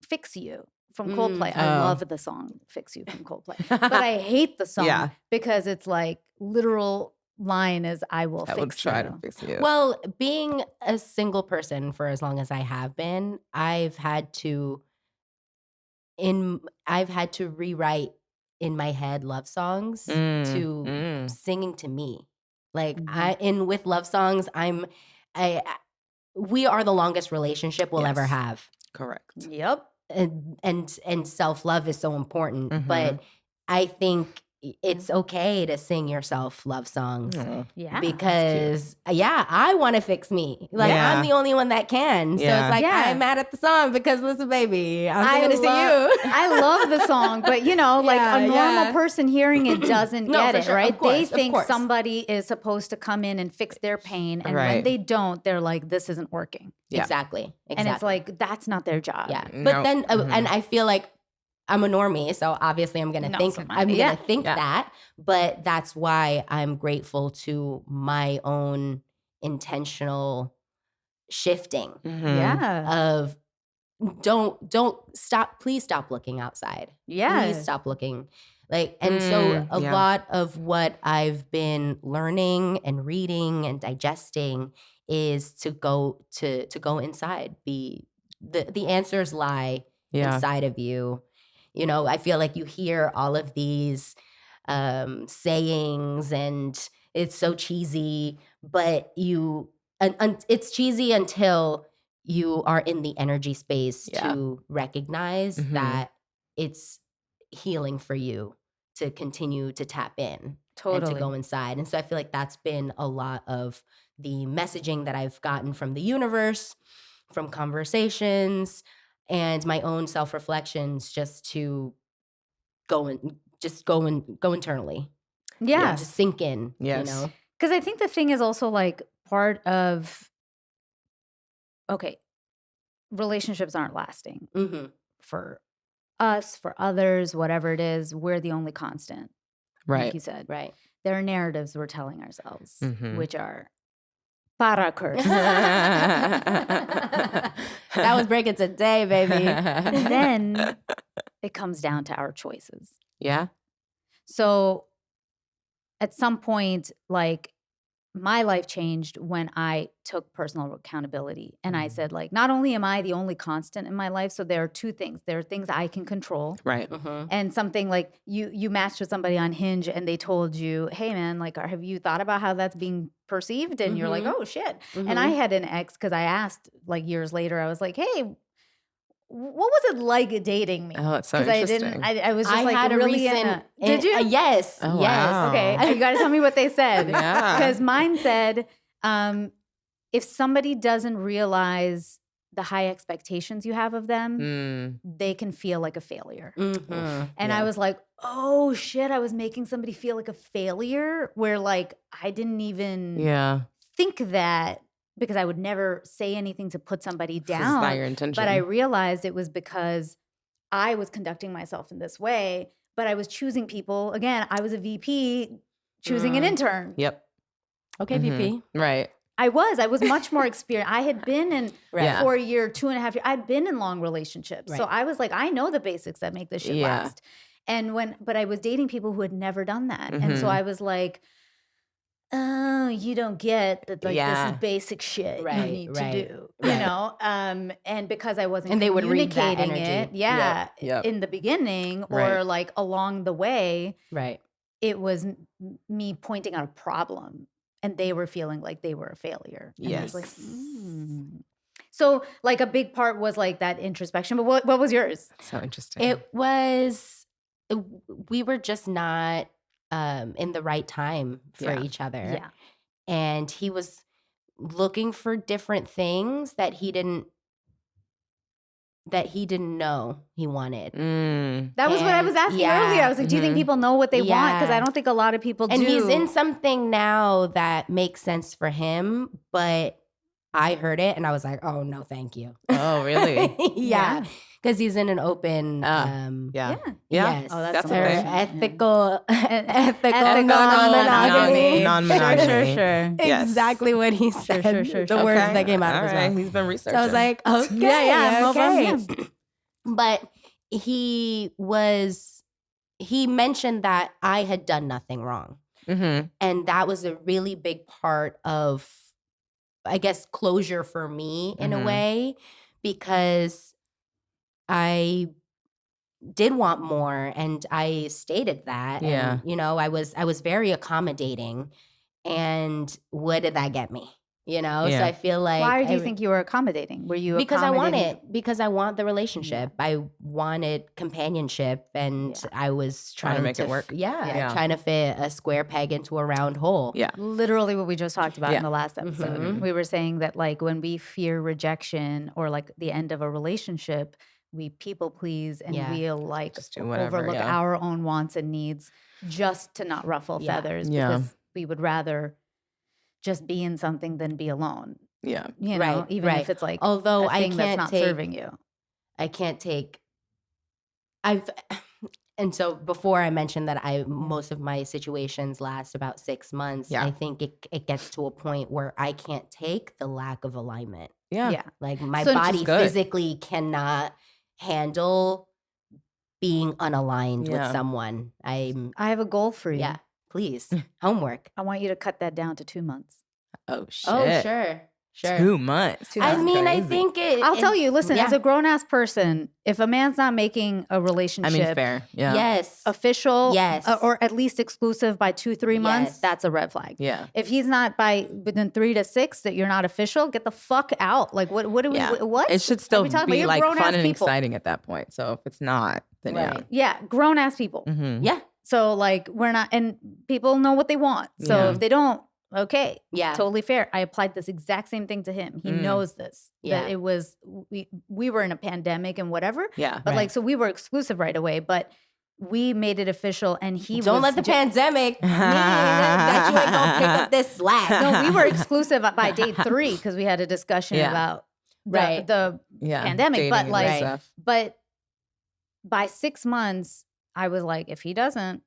Fix You from Coldplay. I love the song Fix You from Coldplay, but I hate the song because it's like literal line is I will try to fix you.
Well, being a single person for as long as I have been, I've had to rewrite in my head love songs to singing to me. Like with love songs, we are the longest relationship we'll ever have.
Correct.
Yep.
And self-love is so important, but I think it's okay to sing yourself love songs. Because I want to fix me. Like I'm the only one that can. So it's like I'm mad at the song because listen, baby, I'm singing it to you.
I love the song, but you know, like a normal person hearing it doesn't get it, right? They think somebody is supposed to come in and fix their pain, and when they don't, they're like, this isn't working.
Exactly.
And it's like that's not their job.
Yeah. But then and I feel like I'm a normie, so obviously I'm gonna think that, but that's why I'm grateful to my own intentional shifting of don't stop, please stop looking outside. Please stop looking. Like, and so a lot of what I've been learning and reading and digesting is to go inside. The answers lie inside of you. You know, I feel like you hear all of these sayings and it's so cheesy, but it's cheesy until you are in the energy space to recognize that it's healing for you to continue to tap in and to go inside. And so I feel like that's been a lot of the messaging that I've gotten from the universe, from conversations, and my own self-reflections, just to go internally.
Yeah.
Just sink in, you know?
Because I think the thing is also like part of, relationships aren't lasting for us, for others, whatever it is. We're the only constant.
Right.
Like you said.
Right.
There are narratives we're telling ourselves, which are Parra curse.
That was breaking today, baby.
And then it comes down to our choices.
Yeah.
So at some point, like my life changed when I took personal accountability. And I said, like, not only am I the only constant in my life, so there are two things. There are things I can control.
Right.
And something like you matched with somebody on Hinge and they told you, hey, man, like, have you thought about how that's being perceived? And you're like, oh, shit. And I had an ex because I asked, like, years later, I was like, hey, what was it like dating me?
Oh, it's so interesting.
I was just
I
like
had
really
a recent,
did you?
Yes.
Oh,
yes.
wow.
Okay. You got to tell me what they said.
Yeah.
Because mine said, if somebody doesn't realize the high expectations you have of them, they can feel like a failure. And I was like, oh shit, I was making somebody feel like a failure where like I didn't even think that, because I would never say anything to put somebody down.
This is not your intention.
But I realized it was because I was conducting myself in this way, but I was choosing people. Again, I was a VP choosing an intern.
Yep.
Okay, VP.
Right.
I was much more experienced. I had been in for a year, 2.5 years. I'd been in long relationships. Right. So I was like, I know the basics that make this shit last. But I was dating people who had never done that. And so I was like, oh, you don't get that this is basic shit you need to do, you know? And because I wasn't communicating it, in the beginning or like along the way, it was me pointing out a problem and they were feeling like they were a failure. And I was like, So like a big part was like that introspection, but what was yours?
So interesting.
It was, we were just not in the right time for each other. Yeah. And he was looking for different things that he didn't know he wanted.
That was what I was asking earlier. I was like, do you think people know what they want? Because I don't think a lot of people do.
And he's in something now that makes sense for him, but I heard it and I was like, oh, no, thank you.
Oh, really?
Yeah. Because he's in an open, yes,
oh, that's very
ethical non-monogamy.
Non-monogamy.
Sure.
Yes.
Exactly what he said. Sure. The words that came out of his mouth.
He's been researching.
So I was like, okay. But he mentioned that I had done nothing wrong. And that was a really big part of, I guess, closure for me in a way, because I did want more and I stated that.
Yeah.
And, you know, I was very accommodating. And what did that get me? You know? So I feel like.
Why do you think you were accommodating? Were you
because I want it. Because I want the relationship. I wanted companionship and I was trying to make it work. Trying to fit a square peg into a round hole.
Yeah.
Literally what we just talked about in the last episode. We were saying that like when we fear rejection or like the end of a relationship, we people please and we'll like overlook our own wants and needs just to not ruffle feathers because we would rather just be in something than be alone.
Yeah.
You know, even if it's like
although
a thing that's not serving you.
I can't take and so before I mentioned that most of my situations last about 6 months, I think it gets to a point where I can't take the lack of alignment.
Yeah.
Like my body physically cannot handle being unaligned with someone. I
have a goal for you.
Yeah, please. Homework.
I want you to cut that down to 2 months.
Oh, shit.
Oh, sure.
2 months.
I mean, crazy. I think
I'll tell you, listen, as a grown-ass person, if a man's not making a relationship
fair. Yeah.
Yes.
Official or at least exclusive by 2-3 months, that's a red flag.
Yeah.
If he's not within 3 to 6 that you're not official, get the fuck out. Like what do we what?
It should still be like fun and exciting at that point. So if it's not, then
yeah, grown-ass people.
Yeah.
So like we're not, and people know what they want. So if they don't, okay.
Yeah.
Totally fair. I applied this exact same thing to him. He knows this.
Yeah.
That it was, we were in a pandemic and whatever.
Yeah.
But like, so we were exclusive right away, but we made it official and he
Don't let the pandemic mean that you ain't gonna pick up this slack.
No, we were exclusive by date 3 because we had a discussion about the pandemic. But like, but by 6 months, I was like, if he doesn't,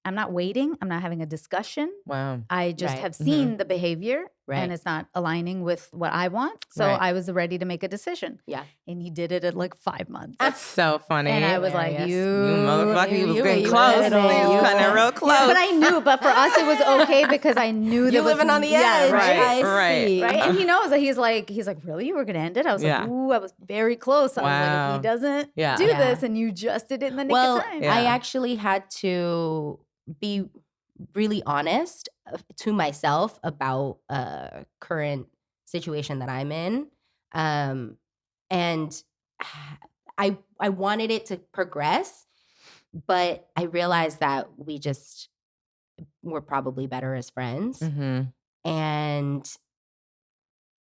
I'm not waiting. I'm not having a discussion.
Wow.
I just have seen the behavior and it's not aligning with what I want. So I was ready to make a decision.
Yeah.
And he did it at like 5 months.
That's so funny.
And I was like, you
motherfucker, you was getting close. You was cutting it real close.
Yeah, but I knew, but for us it was okay because I knew
you living on the edge.
Right.
And he knows that he's like, really? You were going to end it? I was like, ooh, I was very close. I was like, if he doesn't do this and you just did it in the nick of time.
I actually had to be really honest to myself about current situation that I'm in. And I wanted it to progress, but I realized that we're probably better as friends. And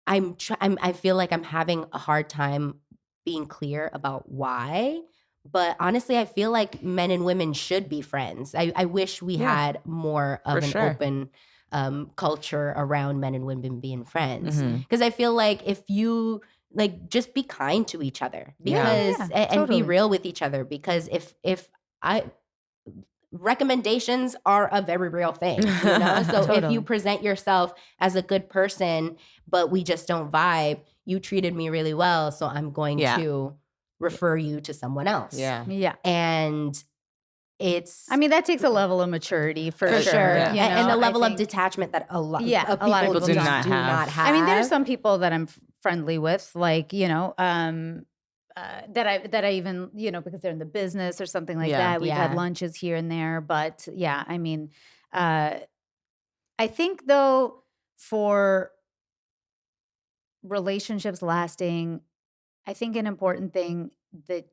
I feel like I'm having a hard time being clear about why. But honestly, I feel like men and women should be friends. I wish we had more of open culture around men and women being friends. Because I feel like if you just be kind to each other because and be real with each other. Because if recommendations are a very real thing, you know? So
Totally.
if you present yourself as a good person, but we just don't vibe, you treated me really well, so I'm going to refer you to someone else.
Yeah.
And it's...
I mean, that takes a level of maturity for sure.
Yeah.
You know,
and a level of detachment that a lot of people do not have.
I mean, there's some people that I'm friendly with, like, you know, that I even, you know, because they're in the business or something like that. We've had lunches here and there. But yeah, I mean, I think though for relationships lasting, I think an important thing that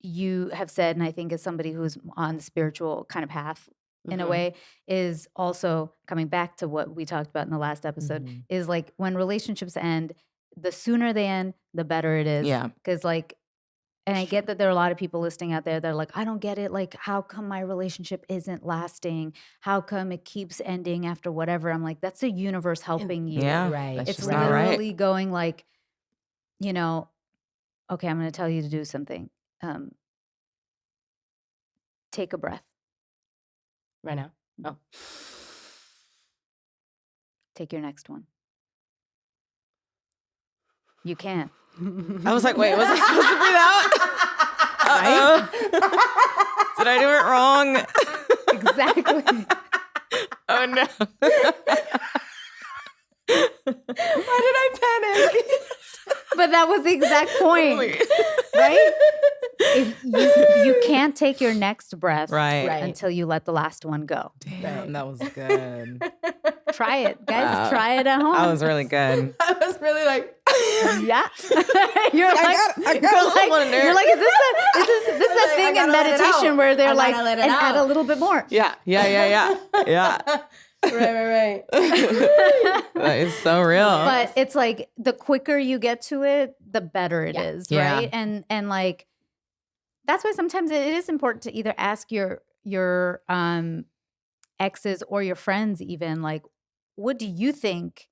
you have said, and I think as somebody who's on the spiritual kind of path in a way, is also coming back to what we talked about in the last episode, is like when relationships end, the sooner they end, the better it is.
Yeah.
Because like, and I get that there are a lot of people listening out there that are like, I don't get it. Like, how come my relationship isn't lasting? How come it keeps ending after whatever? I'm like, that's the universe helping you.
Yeah.
Right.
It's literally going like, you know, okay, I'm going to tell you to do something. Take a breath.
Right now? Oh.
Take your next one. You can.
I was like, wait, was I supposed to breathe out? Did I do it wrong?
Exactly.
Oh no.
Why did I panic?
But that was the exact point, right? If you can't take your next breath until you let the last one go.
Damn, that was good.
Try it, guys. Try it at home.
That was really good.
I was really like,
yeah. You're like, you're like, is this a thing in meditation where they're like, and add a little bit more?
Yeah. Right. That is so real.
But it's like the quicker you get to it, the better it is, right? And like that's why sometimes it is important to either ask your exes or your friends even, like, what do you think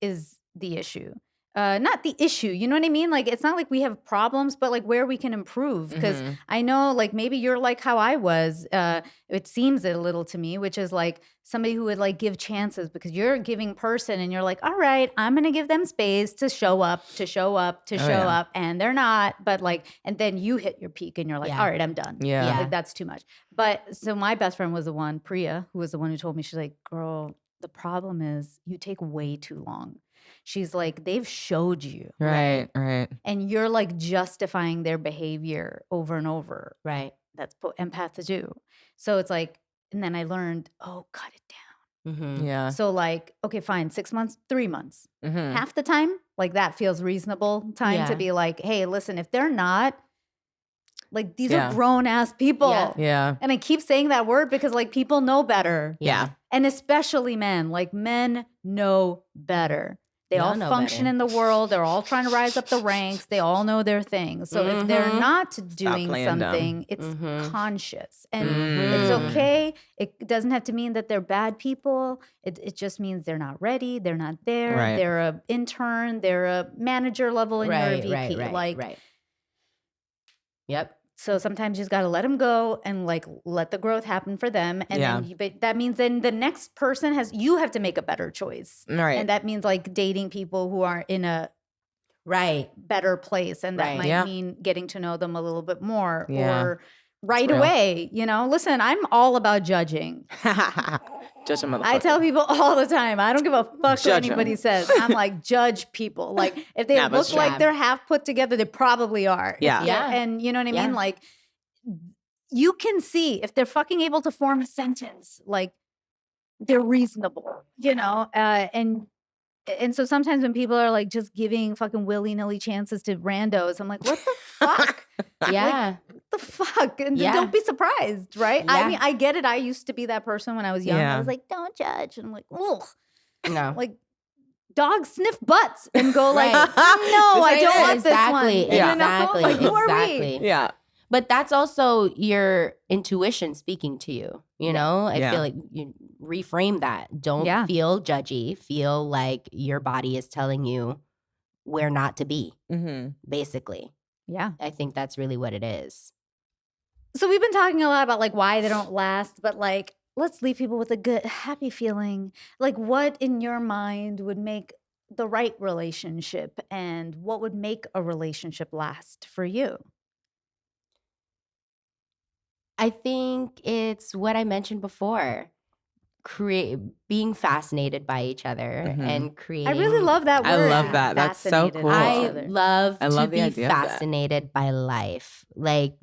is the issue? Not the issue, you know what I mean? Like, it's not like we have problems, but like where we can improve. Because I know like maybe you're like how I was, it seems a little to me, which is like somebody who would like give chances because you're a giving person and you're like, all right, I'm going to give them space to show up, and they're not. But like, and then you hit your peak and you're like, all right, I'm done.
Yeah.
Like that's too much. But so my best friend was the one, Priya, who was the one who told me, she's like, girl, the problem is you take way too long. She's like, they've showed you.
Right.
And you're like justifying their behavior over and over.
Right.
That's what empaths do. So it's like, and then I learned, cut it down.
Yeah.
So like, okay, fine, 6 months, 3 months. Half the time, like that feels reasonable time to be like, hey, listen, if they're not, like these are grown ass people.
Yeah.
And I keep saying that word because like people know better.
Yeah.
And especially men, like men know better. They all function in the world. They're all trying to rise up the ranks. They all know their things. So if they're not doing something, it's conscious. And it's okay. It doesn't have to mean that they're bad people. It just means they're not ready. They're not there.
Right.
They're an intern. They're a manager level and you're a VP.
Yep.
So sometimes you just got to let them go and like let the growth happen for them. And then but that means then the next person you have to make a better choice.
Right.
And that means like dating people who are in a better place. And that might mean getting to know them a little bit more or away. You know, listen, I'm all about judging.
Judge a motherfucker.
I tell people all the time, I don't give a fuck what anybody says. I'm like, judge people. Like, if they look like they're half put together, they probably are.
Yeah.
And you know what I mean? Like, you can see if they're fucking able to form a sentence, like, they're reasonable, you know? And so sometimes when people are like just giving fucking willy-nilly chances to randos, I'm like, what the fuck?
Yeah.
Like, what the fuck? And don't be surprised, right?
Yeah.
I mean, I get it. I used to be that person when I was young.
Yeah.
I was like, don't judge. And I'm like, ugh.
No.
Like, dogs sniff butts and go like, no, I don't want this one.
Exactly.
Like, who are we?
Yeah.
But that's also your intuition speaking to you, you know? I feel like you reframe that. Don't feel judgy. Feel like your body is telling you where not to be, basically.
Yeah.
I think that's really what it is.
So we've been talking a lot about like why they don't last, but like let's leave people with a good, happy feeling. Like what in your mind would make the right relationship and what would make a relationship last for you?
I think it's what I mentioned before. Being fascinated by each other and creating.
I really love that word.
I love that. That's so cool.
I love to be
idea
fascinated by life, like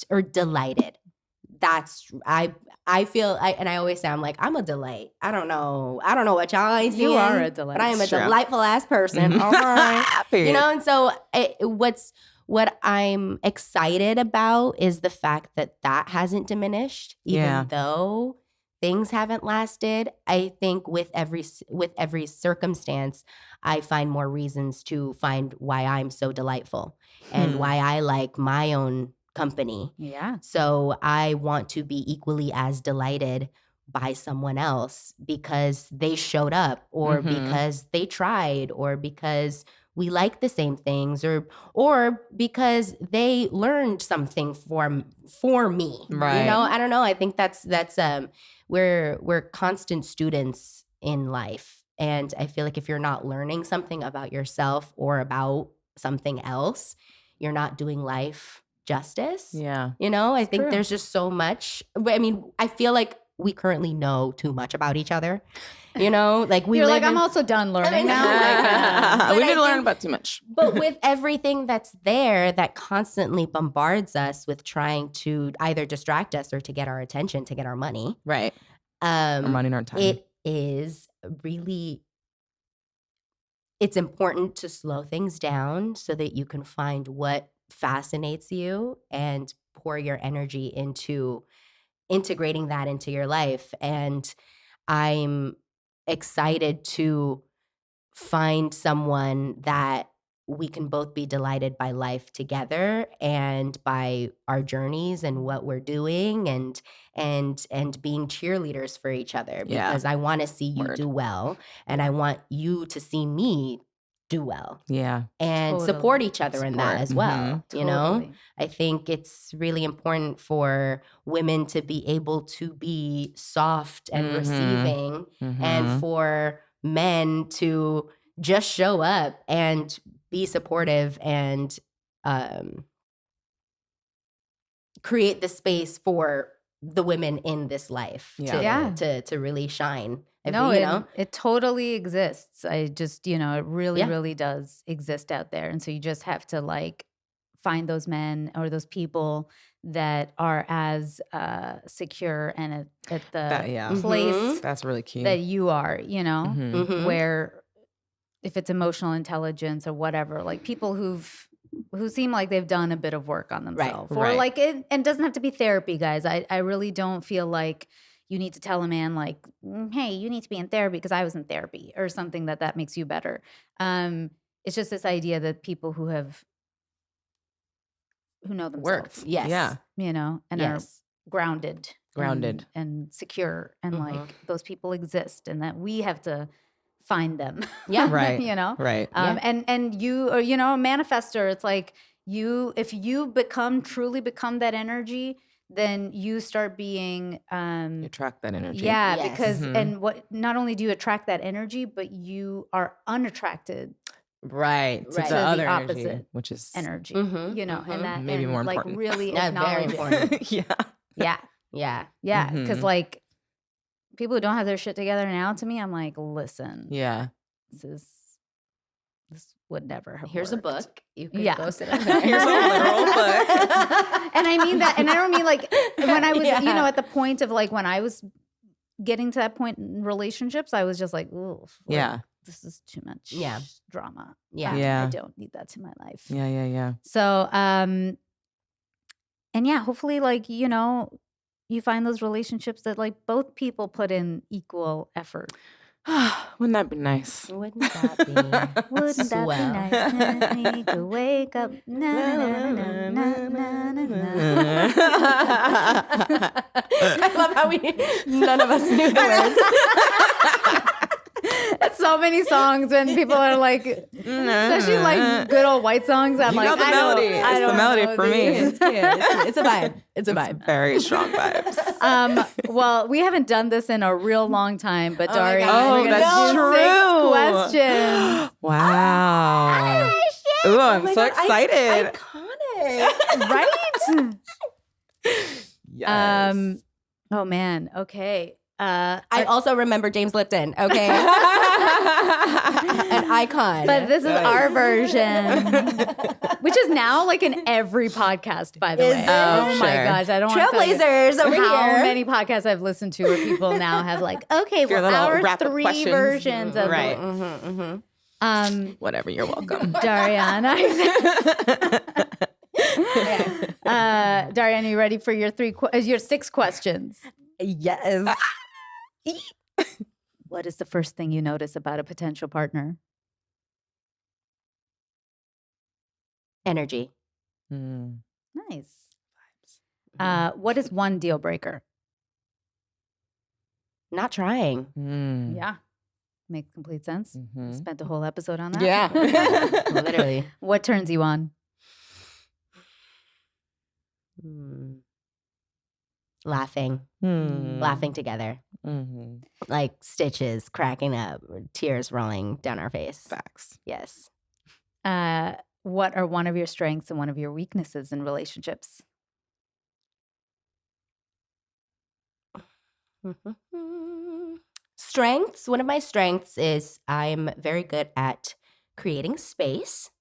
or delighted. That's I feel and I always say I'm like I'm a delight. I don't know what y'all ain't seeing.
You are a delight,
but I am a delightful ass person. You know, and so what I'm excited about is the fact that hasn't diminished, even though things haven't lasted. I think with every circumstance, I find more reasons to find why I'm so delightful and why I like my own company.
Yeah.
So I want to be equally as delighted by someone else because they showed up or because they tried or because we like the same things or because they learned something for me.
Right.
You know, I don't know. I think that's we're constant students in life. And I feel like if you're not learning something about yourself or about something else, you're not doing life justice.
Yeah.
You know, I think there's just so much. I mean, I feel like we currently know too much about each other. You know, like
I'm also done learning now.
We didn't learn about too much.
But with everything that's there that constantly bombards us with trying to either distract us or to get our attention, to get our money.
Right. Our money and our time.
It is really, it's important to slow things down so that you can find what fascinates you and pour your energy into integrating that into your life. And I'm excited to find someone that we can both be delighted by life together and by our journeys and what we're doing and being cheerleaders for each other because I want to see you do well and I want you to see me do well.
Yeah.
And support each other in that as well. You know, I think it's really important for women to be able to be soft and receiving and for men to just show up and be supportive and create the space for the women in this life to really shine.
It totally exists. I just, it really, really does exist out there. And so you just have to like find those men or those people that are as secure and at the place
that's really key
that you are, where if it's emotional intelligence or whatever, like people who seem like they've done a bit of work on themselves or like it, and it doesn't have to be therapy, guys. I really don't feel like you need to tell a man like, hey, you need to be in therapy because I was in therapy or something that makes you better. It's just this idea that people who know themselves. And are grounded and secure and like those people exist and that we have to find them.
Yeah. Right.
Right.
And you are, a manifester. It's like if you truly become that energy, then you start being
you attract that energy.
Yeah, yes. Because and not only do you attract that energy, but you are unattracted.
Right. To the other opposite energy, which is
energy. And that
maybe more
like
important.
Really
very important.
Yeah. Because like people who don't have their shit together now, to me, I'm like, listen.
Yeah.
This would never have
Here's
worked.
A book. You can go sit on there.
Here's a literal book.
And I mean that, and I don't mean like when I was, at the point of like when I was getting to that point in relationships, I was just like, ooh, this is too much drama.
Yeah.
I don't need that in my life.
Yeah.
So, and hopefully like, you find those relationships that like both people put in equal effort.
Wouldn't that be nice?
Wouldn't that be?
Wouldn't that be nice? Me to wake up. Na, na, na, na, na, na, na.
I love how none of us knew the words.
That so many songs when people are like, especially like good old white songs. I'm like,
the melody. It's the melody for me.
It's cute. It's a vibe. It's a vibe.
Very strong vibes.
Well, we haven't done this in a real long time, but Daria, we're
that's
gonna do 6 questions.
Wow. Ooh, I'm so excited.
Iconic.
Right?
Yes.
Oh man. Okay.
I also remember James Lipton. Okay. An icon.
But this is our version, which is now like in every podcast, by the way. Oh my gosh. I don't want to
Trailblazers over here.
How many podcasts I've listened to where people now have like, okay, well, our 3
questions.
versions of
right.
Whatever,
you're welcome.
Darianna. Darianna, you ready for your 6 questions?
Yes.
What is the first thing you notice about a potential partner?
Energy.
Nice. What is one deal breaker?
Not trying.
Yeah. Makes complete sense. Spent a whole episode on that.
Yeah.
Literally.
What turns you on?
Laughing. Laughing together. Like stitches cracking up, tears rolling down our face.
Facts.
Yes.
What are one of your strengths and one of your weaknesses in relationships?
Strengths. One of my strengths is I'm very good at creating space.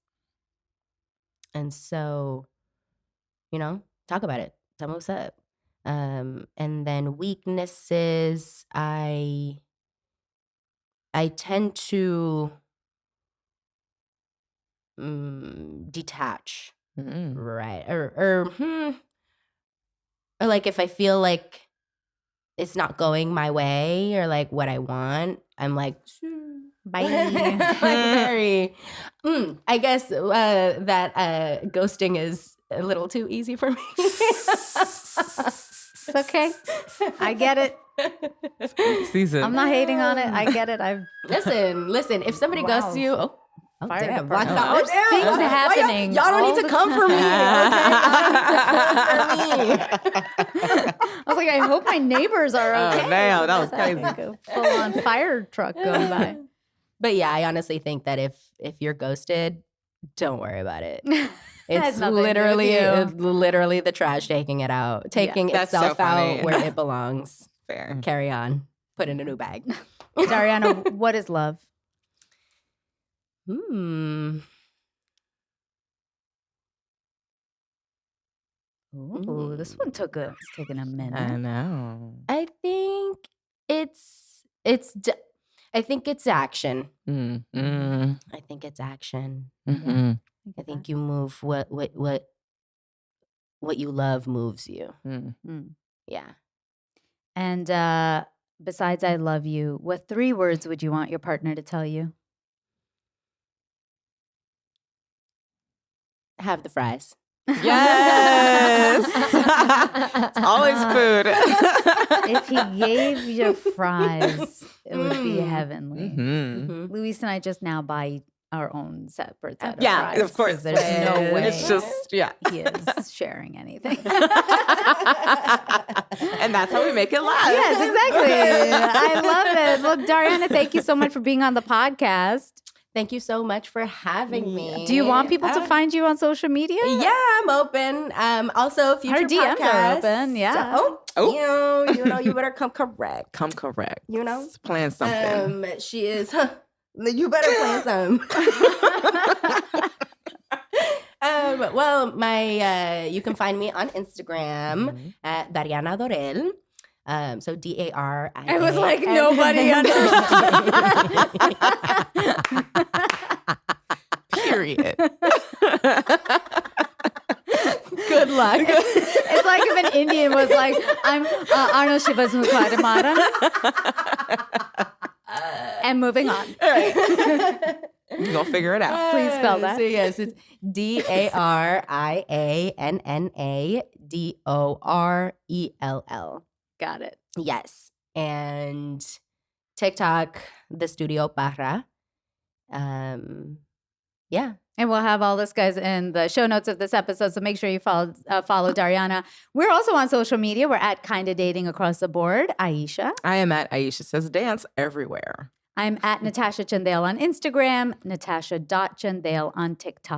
And so, talk about it. Tell me what's up. And then weaknesses, I tend to detach, right? Or like if I feel like it's not going my way or like what I want, I'm like, bye. Like very. I guess that ghosting is a little too easy for me.
It's okay. I get it.
Season.
I'm not hating on it. I get it.
Listen. If somebody ghosts you,
fire
damn,
There's things happening.
Y'all don't need to come for me.
I was like, I hope my neighbors are okay.
Oh, damn, that was crazy.
Like a full-on fire truck going by.
But yeah, I honestly think that if you're ghosted, don't worry about it. It's literally the trash taking it out, taking itself out where it belongs.
Fair.
Carry on. Put in a new bag.
Darianna, what is love?
Ooh,
This one it's taking a minute.
I know.
I think it's action. I think it's action. I think you move what you love moves you. Yeah.
And besides I love you, what 3 words would you want your partner to tell you?
Have the fries.
Yes. It's always food.
If he gave you fries, it would be heavenly. Luis and I just now buy our own separate set of fries.
Of course.
There's no way
It's just,
he is sharing anything.
And that's how we make it last.
Yes, exactly. I love it. Well, Darianna, thank you so much for being on the podcast.
Thank you so much for having me.
Do you want people to find you on social media?
Yeah, I'm open. Also, future
our DMs
podcasts
are open. Yeah.
So, you better come correct.
Come correct.
Plan
something.
She is. You better plan something. Well, you can find me on Instagram at Darianna Dorel. So DARIA.
I was like, nobody understood.
Period.
Good luck.
It's like if an Indian was like, I'm Arnold Shivas Mukadamaran. And moving on.
You're going to figure it out.
Please spell that.
So yes, it's DARIANNADORELL.
Got it.
Yes. And TikTok, the studio Parra. Yeah.
And we'll have all this, guys, in the show notes of this episode. So make sure you follow Darianna. We're also on social media. We're at Kinda Dating across the board. Aisha.
I am at Aisha Says Dance everywhere.
I'm at Natasha Chandel on Instagram, natasha.chandel on TikTok.